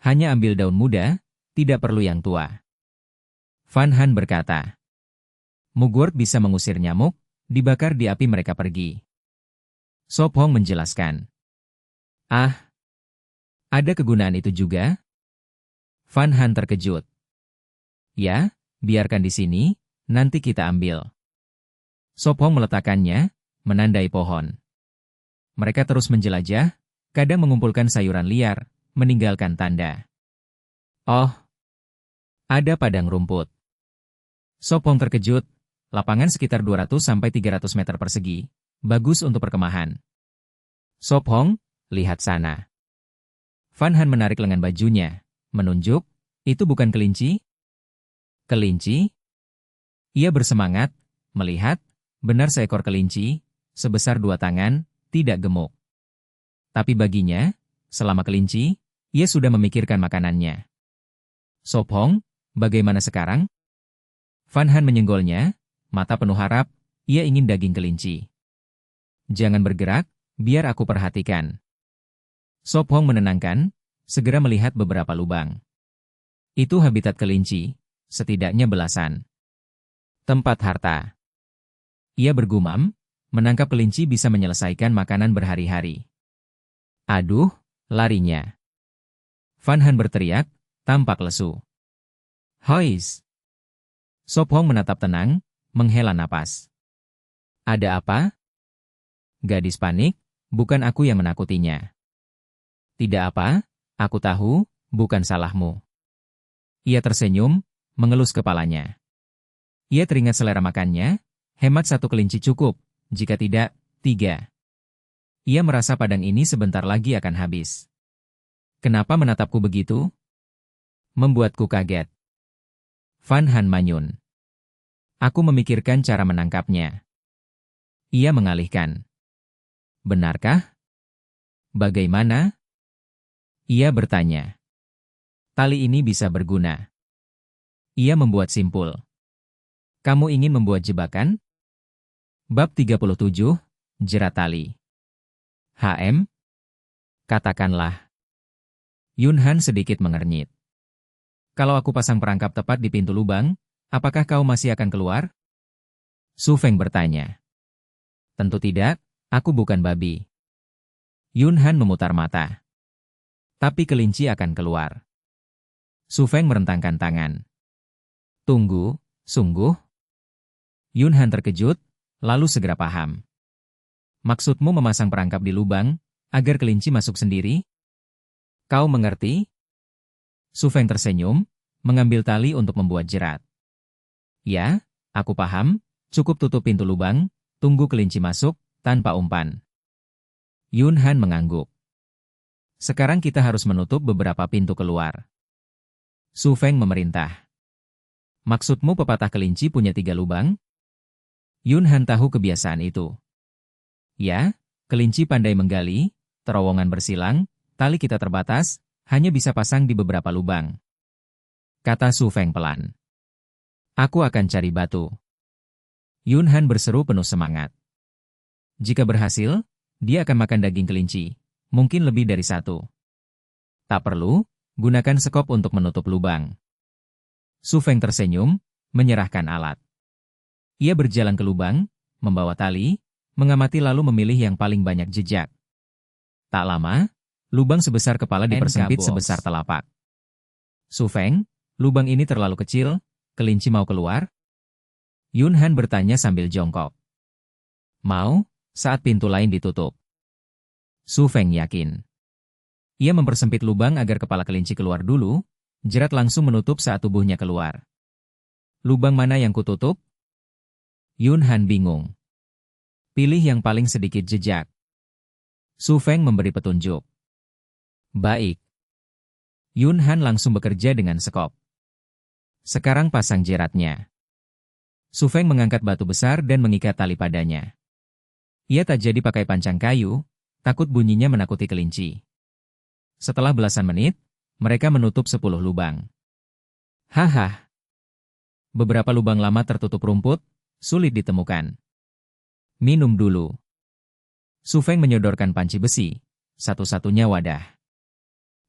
Hanya ambil daun muda, tidak perlu yang tua. Van Han berkata. Mugwort bisa mengusir nyamuk, dibakar di api mereka pergi. Sop Hong menjelaskan. Ah, ada kegunaan itu juga? Van Han terkejut. Ya, biarkan di sini, nanti kita ambil. Sop Hong meletakkannya, menandai pohon. Mereka terus menjelajah, kadang mengumpulkan sayuran liar, meninggalkan tanda. Oh, ada padang rumput. Sop Hong terkejut, lapangan sekitar 200-300 meter persegi, bagus untuk perkemahan. Sop Hong, lihat sana. Van Han menarik lengan bajunya, menunjuk, itu bukan kelinci? Kelinci? Ia bersemangat, melihat, benar seekor kelinci, sebesar 2 tangan, tidak gemuk. Tapi baginya, selama kelinci, ia sudah memikirkan makanannya. Sop Hong, bagaimana sekarang? Van Han menyenggolnya, mata penuh harap, ia ingin daging kelinci. Jangan bergerak, biar aku perhatikan. Sop Hong menenangkan, segera melihat beberapa lubang. Itu habitat kelinci, setidaknya belasan. Tempat harta. Ia bergumam, menangkap kelinci bisa menyelesaikan makanan berhari-hari. Aduh, larinya. Van Han berteriak, tampak lesu. Hois! Sop Hong menatap tenang, menghela napas. Ada apa? Gadis panik, bukan aku yang menakutinya. Tidak apa, aku tahu, bukan salahmu. Ia tersenyum, mengelus kepalanya. Ia teringat selera makannya, hemat 1 kelinci cukup, jika tidak, 3. Ia merasa padang ini sebentar lagi akan habis. Kenapa menatapku begitu? Membuatku kaget. Van Han manyun. Aku memikirkan cara menangkapnya. Ia mengalihkan. Benarkah? Bagaimana? Ia bertanya. Tali ini bisa berguna. Ia membuat simpul. Kamu ingin membuat jebakan? Bab 37, Jerat Tali. HM? Katakanlah. Yun Han sedikit mengernyit. Kalau aku pasang perangkap tepat di pintu lubang, apakah kau masih akan keluar? Su Feng bertanya. Tentu tidak, aku bukan babi. Yun Han memutar mata. Tapi kelinci akan keluar. Su Feng merentangkan tangan. Tunggu, sungguh? Yun Han terkejut, lalu segera paham. Maksudmu memasang perangkap di lubang, agar kelinci masuk sendiri? Kau mengerti? Su Feng tersenyum, mengambil tali untuk membuat jerat. Ya, aku paham, cukup tutup pintu lubang, tunggu kelinci masuk, tanpa umpan. Yun Han mengangguk. Sekarang kita harus menutup beberapa pintu keluar. Su Feng memerintah. Maksudmu pepatah kelinci punya 3 lubang? Yun Han tahu kebiasaan itu. Ya, kelinci pandai menggali, terowongan bersilang, tali kita terbatas, hanya bisa pasang di beberapa lubang. Kata Su Feng pelan. Aku akan cari batu. Yun Han berseru penuh semangat. Jika berhasil, dia akan makan daging kelinci, mungkin lebih dari 1. Tak perlu, gunakan sekop untuk menutup lubang. Su Feng tersenyum, menyerahkan alat. Ia berjalan ke lubang, membawa tali, mengamati lalu memilih yang paling banyak jejak. Tak lama, lubang sebesar kepala dipersempit sebesar telapak. Su Feng, lubang ini terlalu kecil, kelinci mau keluar? Yun Han bertanya sambil jongkok. Mau, saat pintu lain ditutup. Su Feng yakin. Ia mempersempit lubang agar kepala kelinci keluar dulu, jerat langsung menutup saat tubuhnya keluar. Lubang mana yang kututup? Yun Han bingung. Pilih yang paling sedikit jejak. Su Feng memberi petunjuk. Baik. Yun Han langsung bekerja dengan sekop. Sekarang pasang jeratnya. Su Feng mengangkat batu besar dan mengikat tali padanya. Ia tak jadi pakai pancang kayu, takut bunyinya menakuti kelinci. Setelah belasan menit, mereka menutup 10 lubang. Haha. Beberapa lubang lama tertutup rumput, sulit ditemukan. Minum dulu. Su Feng menyodorkan panci besi, satu-satunya wadah.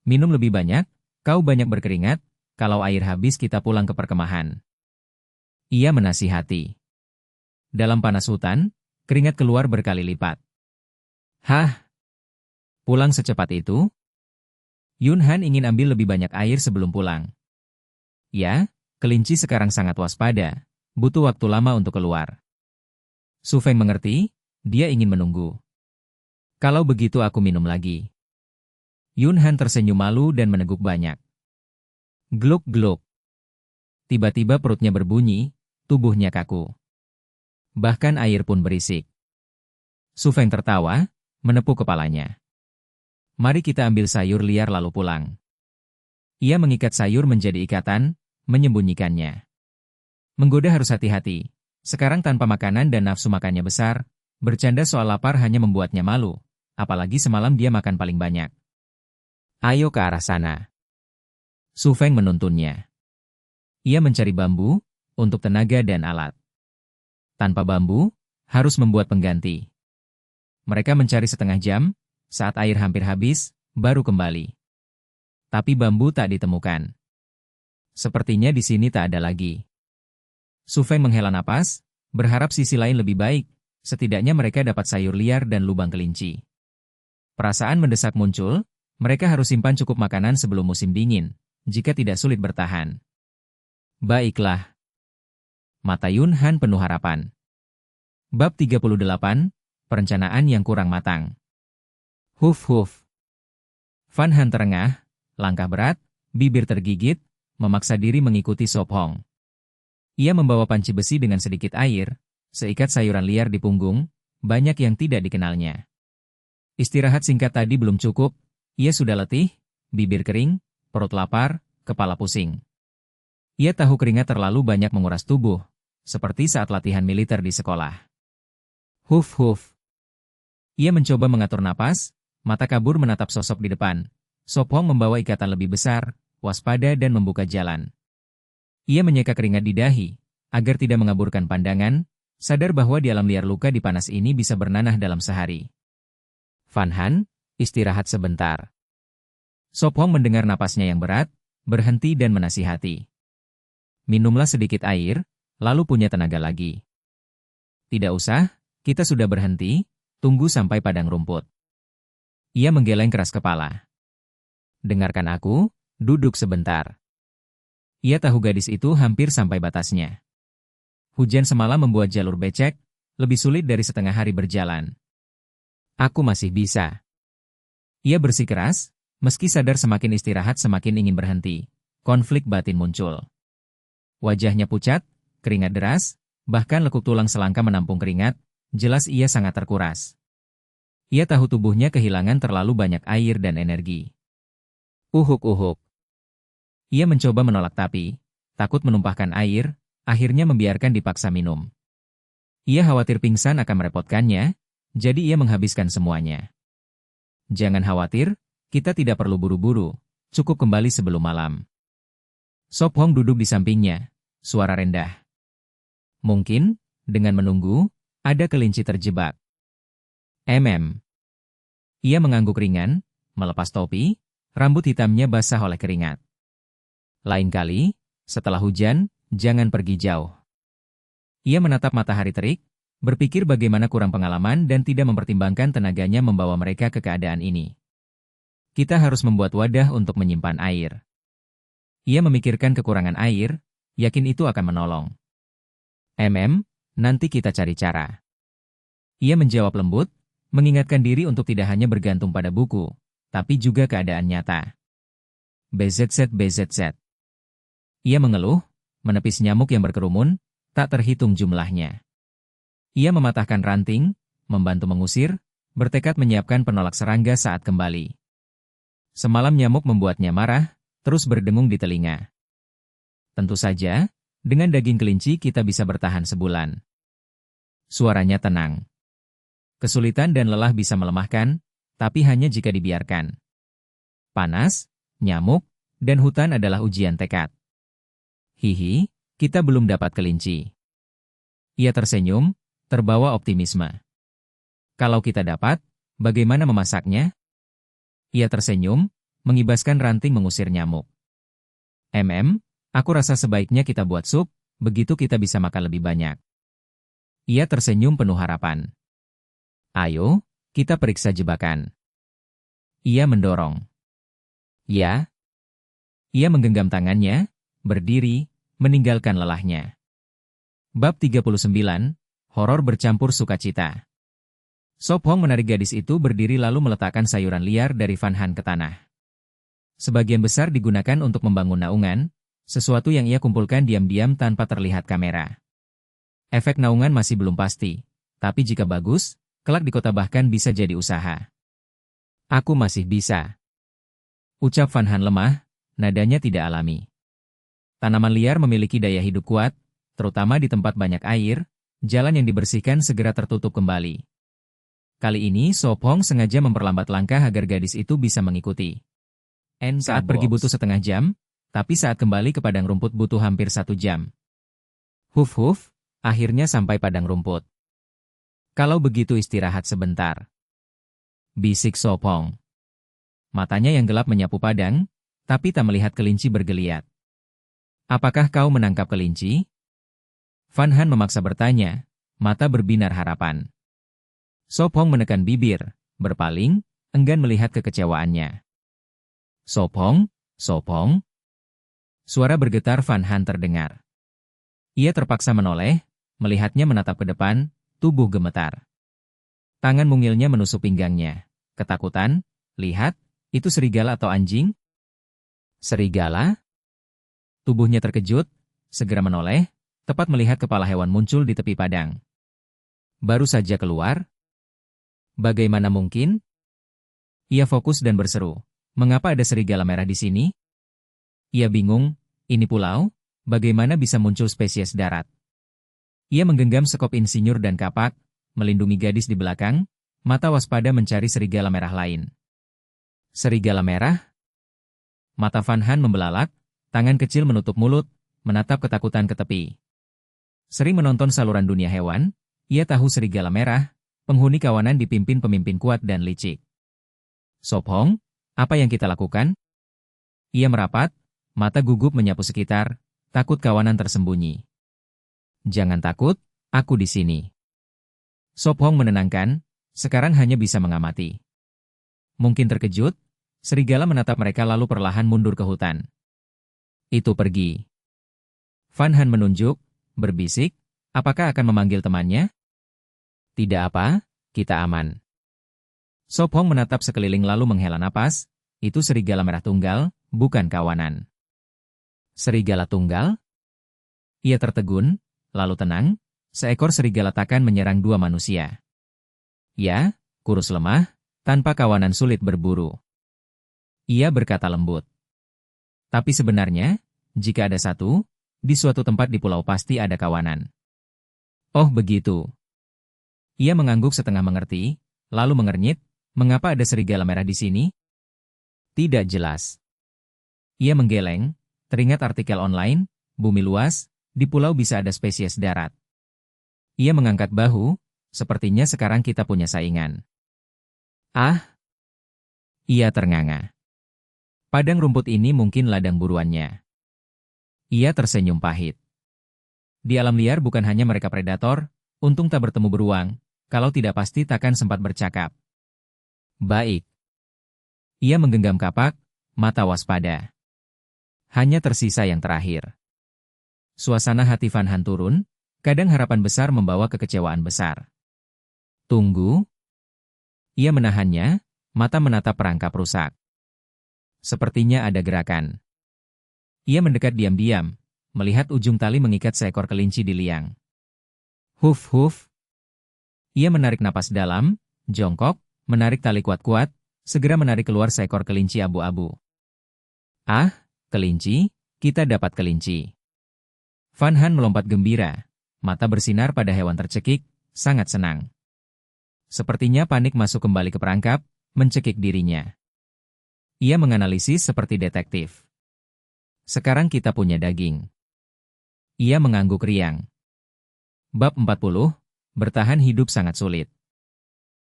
Minum lebih banyak, kau banyak berkeringat, kalau air habis kita pulang ke perkemahan. Ia menasihati. Dalam panas hutan, keringat keluar berkali lipat. Hah? Pulang secepat itu? Yun Han ingin ambil lebih banyak air sebelum pulang. Ya, kelinci sekarang sangat waspada, butuh waktu lama untuk keluar. Su Feng mengerti, dia ingin menunggu. Kalau begitu aku minum lagi. Yun Han tersenyum malu dan meneguk banyak. Gluk-gluk. Tiba-tiba perutnya berbunyi, tubuhnya kaku. Bahkan air pun berisik. Su Feng tertawa, menepuk kepalanya. Mari kita ambil sayur liar lalu pulang. Ia mengikat sayur menjadi ikatan, menyembunyikannya. Menggoda harus hati-hati. Sekarang tanpa makanan dan nafsu makannya besar, bercanda soal lapar hanya membuatnya malu, apalagi semalam dia makan paling banyak. Ayo ke arah sana. Su Feng menuntunnya. Ia mencari bambu, untuk tenaga dan alat. Tanpa bambu, harus membuat pengganti. Mereka mencari setengah jam, saat air hampir habis, baru kembali. Tapi bambu tak ditemukan. Sepertinya di sini tak ada lagi. Su Feng menghela napas, berharap sisi lain lebih baik, setidaknya mereka dapat sayur liar dan lubang kelinci. Perasaan mendesak muncul, mereka harus simpan cukup makanan sebelum musim dingin, jika tidak sulit bertahan. Baiklah. Mata Yun Han penuh harapan. Bab 38, Perencanaan yang kurang matang. Huf-huf. Fan Han terengah, langkah berat, bibir tergigit, memaksa diri mengikuti Sop Hong. Ia membawa panci besi dengan sedikit air, seikat sayuran liar di punggung, banyak yang tidak dikenalnya. Istirahat singkat tadi belum cukup, ia sudah letih, bibir kering, perut lapar, kepala pusing. Ia tahu keringat terlalu banyak menguras tubuh, seperti saat latihan militer di sekolah. Huf-huf. Ia mencoba mengatur napas, mata kabur menatap sosok di depan. Sop Hong membawa ikatan lebih besar, waspada dan membuka jalan. Ia menyeka keringat di dahi, agar tidak mengaburkan pandangan, sadar bahwa di alam liar luka di panas ini bisa bernanah dalam sehari. Fan Han, istirahat sebentar. Sop Hong mendengar napasnya yang berat, berhenti dan menasihati. Minumlah sedikit air, lalu punya tenaga lagi. Tidak usah, kita sudah berhenti, tunggu sampai padang rumput. Ia menggeleng keras kepala. Dengarkan aku, duduk sebentar. Ia tahu gadis itu hampir sampai batasnya. Hujan semalam membuat jalur becek, lebih sulit dari setengah hari berjalan. Aku masih bisa. Ia bersikeras, meski sadar semakin istirahat semakin ingin berhenti. Konflik batin muncul. Wajahnya pucat, keringat deras, bahkan lekuk tulang selangka menampung keringat, jelas ia sangat terkuras. Ia tahu tubuhnya kehilangan terlalu banyak air dan energi. Uhuk-uhuk. Ia mencoba menolak tapi, takut menumpahkan air, akhirnya membiarkan dipaksa minum. Ia khawatir pingsan akan merepotkannya, jadi ia menghabiskan semuanya. Jangan khawatir, kita tidak perlu buru-buru, cukup kembali sebelum malam. Sop Hong duduk di sampingnya, suara rendah. Mungkin, dengan menunggu, ada kelinci terjebak. Ia mengangguk ringan, melepas topi, rambut hitamnya basah oleh keringat. Lain kali, Setelah hujan, jangan pergi jauh. Ia menatap matahari terik, berpikir bagaimana kurang pengalaman dan tidak mempertimbangkan tenaganya membawa mereka ke keadaan ini. Kita harus membuat wadah untuk menyimpan air. Ia memikirkan kekurangan air, yakin itu akan menolong. Nanti kita cari cara. Ia menjawab lembut, mengingatkan diri untuk tidak hanya bergantung pada buku, tapi juga keadaan nyata. BZZ. Ia mengeluh, menepis nyamuk yang berkerumun, tak terhitung jumlahnya. Ia mematahkan ranting, membantu mengusir, bertekad menyiapkan penolak serangga saat kembali. Semalam nyamuk membuatnya marah, terus berdengung di telinga. Tentu saja, dengan daging kelinci kita bisa bertahan sebulan. Suaranya tenang. Kesulitan dan lelah bisa melemahkan, tapi hanya jika dibiarkan. Panas, nyamuk, dan hutan adalah ujian tekad. Hihi, kita belum dapat kelinci. Ia tersenyum, terbawa optimisme. Kalau kita dapat, bagaimana memasaknya? Ia tersenyum, mengibaskan ranting mengusir nyamuk. Aku rasa sebaiknya kita buat sup, begitu kita bisa makan lebih banyak. Ia tersenyum penuh harapan. Ayo, kita periksa jebakan. Ia mendorong. Ya. Ia menggenggam tangannya, berdiri, meninggalkan lelahnya. Bab 39, Horor bercampur sukacita. Sop Hong menarik gadis itu berdiri lalu meletakkan sayuran liar dari Van Han ke tanah. Sebagian besar digunakan untuk membangun naungan, sesuatu yang ia kumpulkan diam-diam tanpa terlihat kamera. Efek naungan masih belum pasti, tapi jika bagus, kelak di kota bahkan bisa jadi usaha. Aku masih bisa. Ucap Van Han lemah, nadanya tidak alami. Tanaman liar memiliki daya hidup kuat, terutama di tempat banyak air, jalan yang dibersihkan segera tertutup kembali. Kali ini Sop Hong sengaja memperlambat langkah agar gadis itu bisa mengikuti. Saat pergi butuh setengah jam, tapi saat kembali ke padang rumput butuh hampir 1 jam. Huf, akhirnya sampai padang rumput. Kalau begitu istirahat sebentar. Bisik Sop Hong. Matanya yang gelap menyapu padang, tapi tak melihat kelinci bergeliat. Apakah kau menangkap kelinci? Van Han memaksa bertanya, mata berbinar harapan. Sop Hong menekan bibir, berpaling, enggan melihat kekecewaannya. Sop Hong. Suara bergetar Van Han terdengar. Ia terpaksa menoleh, melihatnya menatap ke depan, tubuh gemetar. Tangan mungilnya menusuk pinggangnya. Ketakutan, lihat, itu serigala atau anjing? Serigala? Tubuhnya terkejut, segera menoleh, tepat melihat kepala hewan muncul di tepi padang. Baru saja keluar? Bagaimana mungkin? Ia fokus dan berseru, mengapa ada serigala merah di sini? Ia bingung, ini pulau, bagaimana bisa muncul spesies darat? Ia menggenggam sekop insinyur dan kapak, melindungi gadis di belakang, mata waspada mencari serigala merah lain. Serigala merah? Mata Van Han membelalak, tangan kecil menutup mulut, menatap ketakutan ke tepi. Sering menonton saluran dunia hewan, ia tahu serigala merah, penghuni kawanan dipimpin pemimpin kuat dan licik. Sop Hong, apa yang kita lakukan? Ia merapat, mata gugup menyapu sekitar, takut kawanan tersembunyi. Jangan takut, aku di sini. Sop Hong menenangkan, sekarang hanya bisa mengamati. Mungkin terkejut, serigala menatap mereka lalu perlahan mundur ke hutan. Itu pergi. Van Han menunjuk, berbisik, apakah akan memanggil temannya? Tidak apa, kita aman. Sop Hong menatap sekeliling lalu menghela napas, itu serigala merah tunggal, bukan kawanan. Serigala tunggal? Ia tertegun, lalu tenang, seekor serigala takan menyerang 2 manusia. Ya, kurus lemah, tanpa kawanan sulit berburu. Ia berkata lembut. Tapi sebenarnya, jika ada satu, di suatu tempat di pulau pasti ada kawanan. Oh begitu. Ia mengangguk setengah mengerti, lalu mengernyit, mengapa ada serigala merah di sini? Tidak jelas. Ia menggeleng, teringat artikel online, bumi luas, di pulau bisa ada spesies darat. Ia mengangkat bahu, sepertinya sekarang kita punya saingan. Ah! Ia ternganga. Padang rumput ini mungkin ladang buruannya. Ia tersenyum pahit. Di alam liar bukan hanya mereka predator, untung tak bertemu beruang, kalau tidak pasti takkan sempat bercakap. Baik. Ia menggenggam kapak, mata waspada. Hanya tersisa yang terakhir. Suasana hati Van Han turun, kadang harapan besar membawa kekecewaan besar. Tunggu. Ia menahannya, mata menatap perangkap rusak. Sepertinya ada gerakan. Ia mendekat diam-diam, melihat ujung tali mengikat seekor kelinci di liang. Huf huf. Ia menarik napas dalam, jongkok, menarik tali kuat-kuat, segera menarik keluar seekor kelinci abu-abu. Ah, kelinci, kita dapat kelinci. Van Han melompat gembira, mata bersinar pada hewan tercekik, sangat senang. Sepertinya panik masuk kembali ke perangkap, mencekik dirinya. Ia menganalisis seperti detektif. Sekarang kita punya daging. Ia mengangguk riang. Bab 40, bertahan hidup sangat sulit.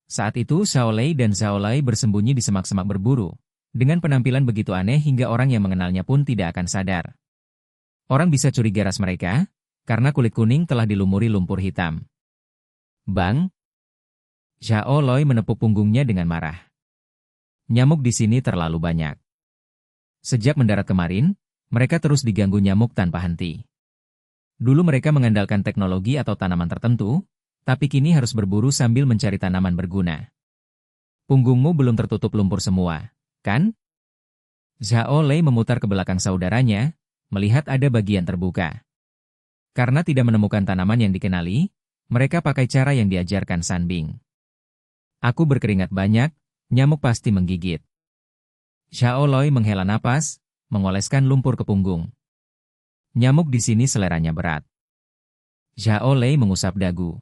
Saat itu Xiao Lei dan Zhao Lai bersembunyi di semak-semak berburu, dengan penampilan begitu aneh hingga orang yang mengenalnya pun tidak akan sadar. Orang bisa curiga ras mereka, karena kulit kuning telah dilumuri lumpur hitam. Bang! Zhao Lei menepuk punggungnya dengan marah. Nyamuk di sini terlalu banyak. Sejak mendarat kemarin, mereka terus diganggu nyamuk tanpa henti. Dulu mereka mengandalkan teknologi atau tanaman tertentu, tapi kini harus berburu sambil mencari tanaman berguna. Punggungmu belum tertutup lumpur semua, kan? Zhao Lei memutar ke belakang saudaranya, melihat ada bagian terbuka. Karena tidak menemukan tanaman yang dikenali, mereka pakai cara yang diajarkan San Bing. Aku berkeringat banyak, nyamuk pasti menggigit. Zhao Lei menghela napas, mengoleskan lumpur ke punggung. Nyamuk di sini seleranya berat. Zhao Lei mengusap dagu.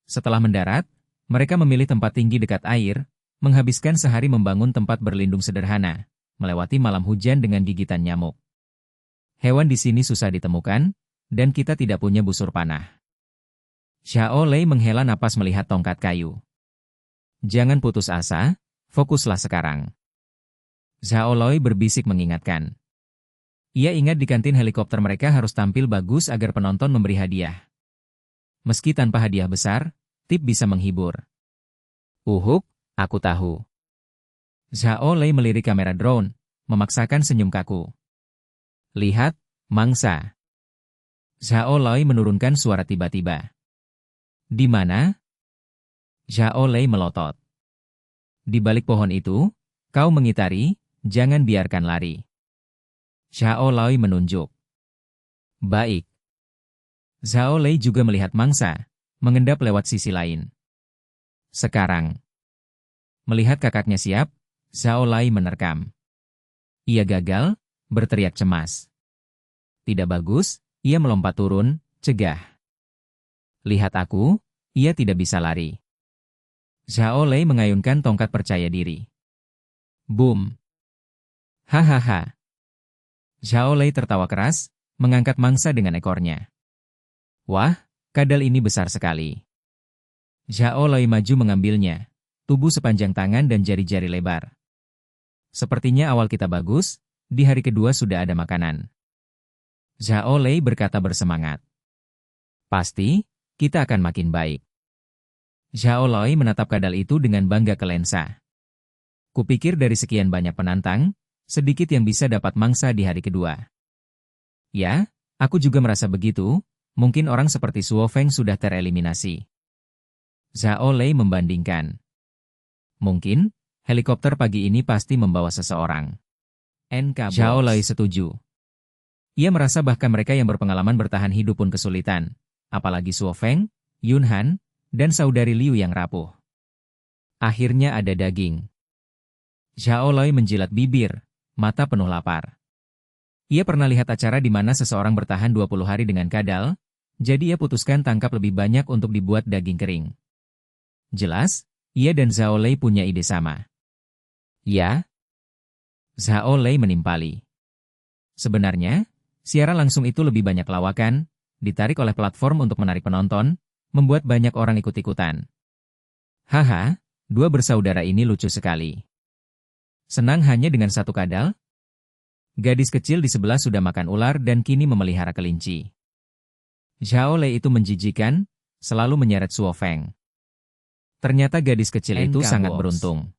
Setelah mendarat, mereka memilih tempat tinggi dekat air, menghabiskan sehari membangun tempat berlindung sederhana, melewati malam hujan dengan gigitan nyamuk. Hewan di sini susah ditemukan, dan kita tidak punya busur panah. Zhao Lei menghela napas melihat tongkat kayu. Jangan putus asa, fokuslah sekarang. Zhao Lei berbisik mengingatkan. Ia ingat di kantin helikopter mereka harus tampil bagus agar penonton memberi hadiah. Meski tanpa hadiah besar, tip bisa menghibur. Uhuk, aku tahu. Zhao Lei melirik kamera drone, memaksakan senyum kaku. Lihat, mangsa. Zhao Lei menurunkan suara tiba-tiba. Di mana? Zhao Lei melotot. Di balik pohon itu, kau mengitari, jangan biarkan lari. Zhao Lei menunjuk. Baik. Zhao Lei juga melihat mangsa, mengendap lewat sisi lain. Sekarang. Melihat kakaknya siap, Zhao Lei menerkam. Ia gagal, berteriak cemas. Tidak bagus, ia melompat turun, cegah. Lihat aku, ia tidak bisa lari. Zhao Lei mengayunkan tongkat percaya diri. Boom. Hahaha. Zhao Lei tertawa keras, mengangkat mangsa dengan ekornya. Wah, kadal ini besar sekali. Zhao Lei maju mengambilnya, tubuh sepanjang tangan dan jari-jari lebar. Sepertinya awal kita bagus, di hari kedua sudah ada makanan. Zhao Lei berkata bersemangat. Pasti, kita akan makin baik. Zhao Lei menatap kadal itu dengan bangga ke lensa. Kupikir dari sekian banyak penantang, sedikit yang bisa dapat mangsa di hari kedua. Ya, aku juga merasa begitu, mungkin orang seperti Suo Feng sudah tereliminasi. Zhao Lei membandingkan. Mungkin, helikopter pagi ini pasti membawa seseorang. Zhao Lei setuju. Ia merasa bahkan mereka yang berpengalaman bertahan hidup pun kesulitan, apalagi Suo Feng, Yun Han, dan saudari Liu yang rapuh. Akhirnya ada daging. Zhao Lei menjilat bibir, mata penuh lapar. Ia pernah lihat acara di mana seseorang bertahan 20 hari dengan kadal, jadi ia putuskan tangkap lebih banyak untuk dibuat daging kering. Jelas, ia dan Zhao Lei punya ide sama. Ya? Zhao Lei menimpali. Sebenarnya, siaran langsung itu lebih banyak lawakan, ditarik oleh platform untuk menarik penonton, membuat banyak orang ikut-ikutan. Haha, dua bersaudara ini lucu sekali. Senang hanya dengan satu kadal? Gadis kecil di sebelah sudah makan ular dan kini memelihara kelinci. Zhao Lei itu menjijikan, selalu menyeret Suo Feng. Ternyata gadis kecil itu sangat beruntung.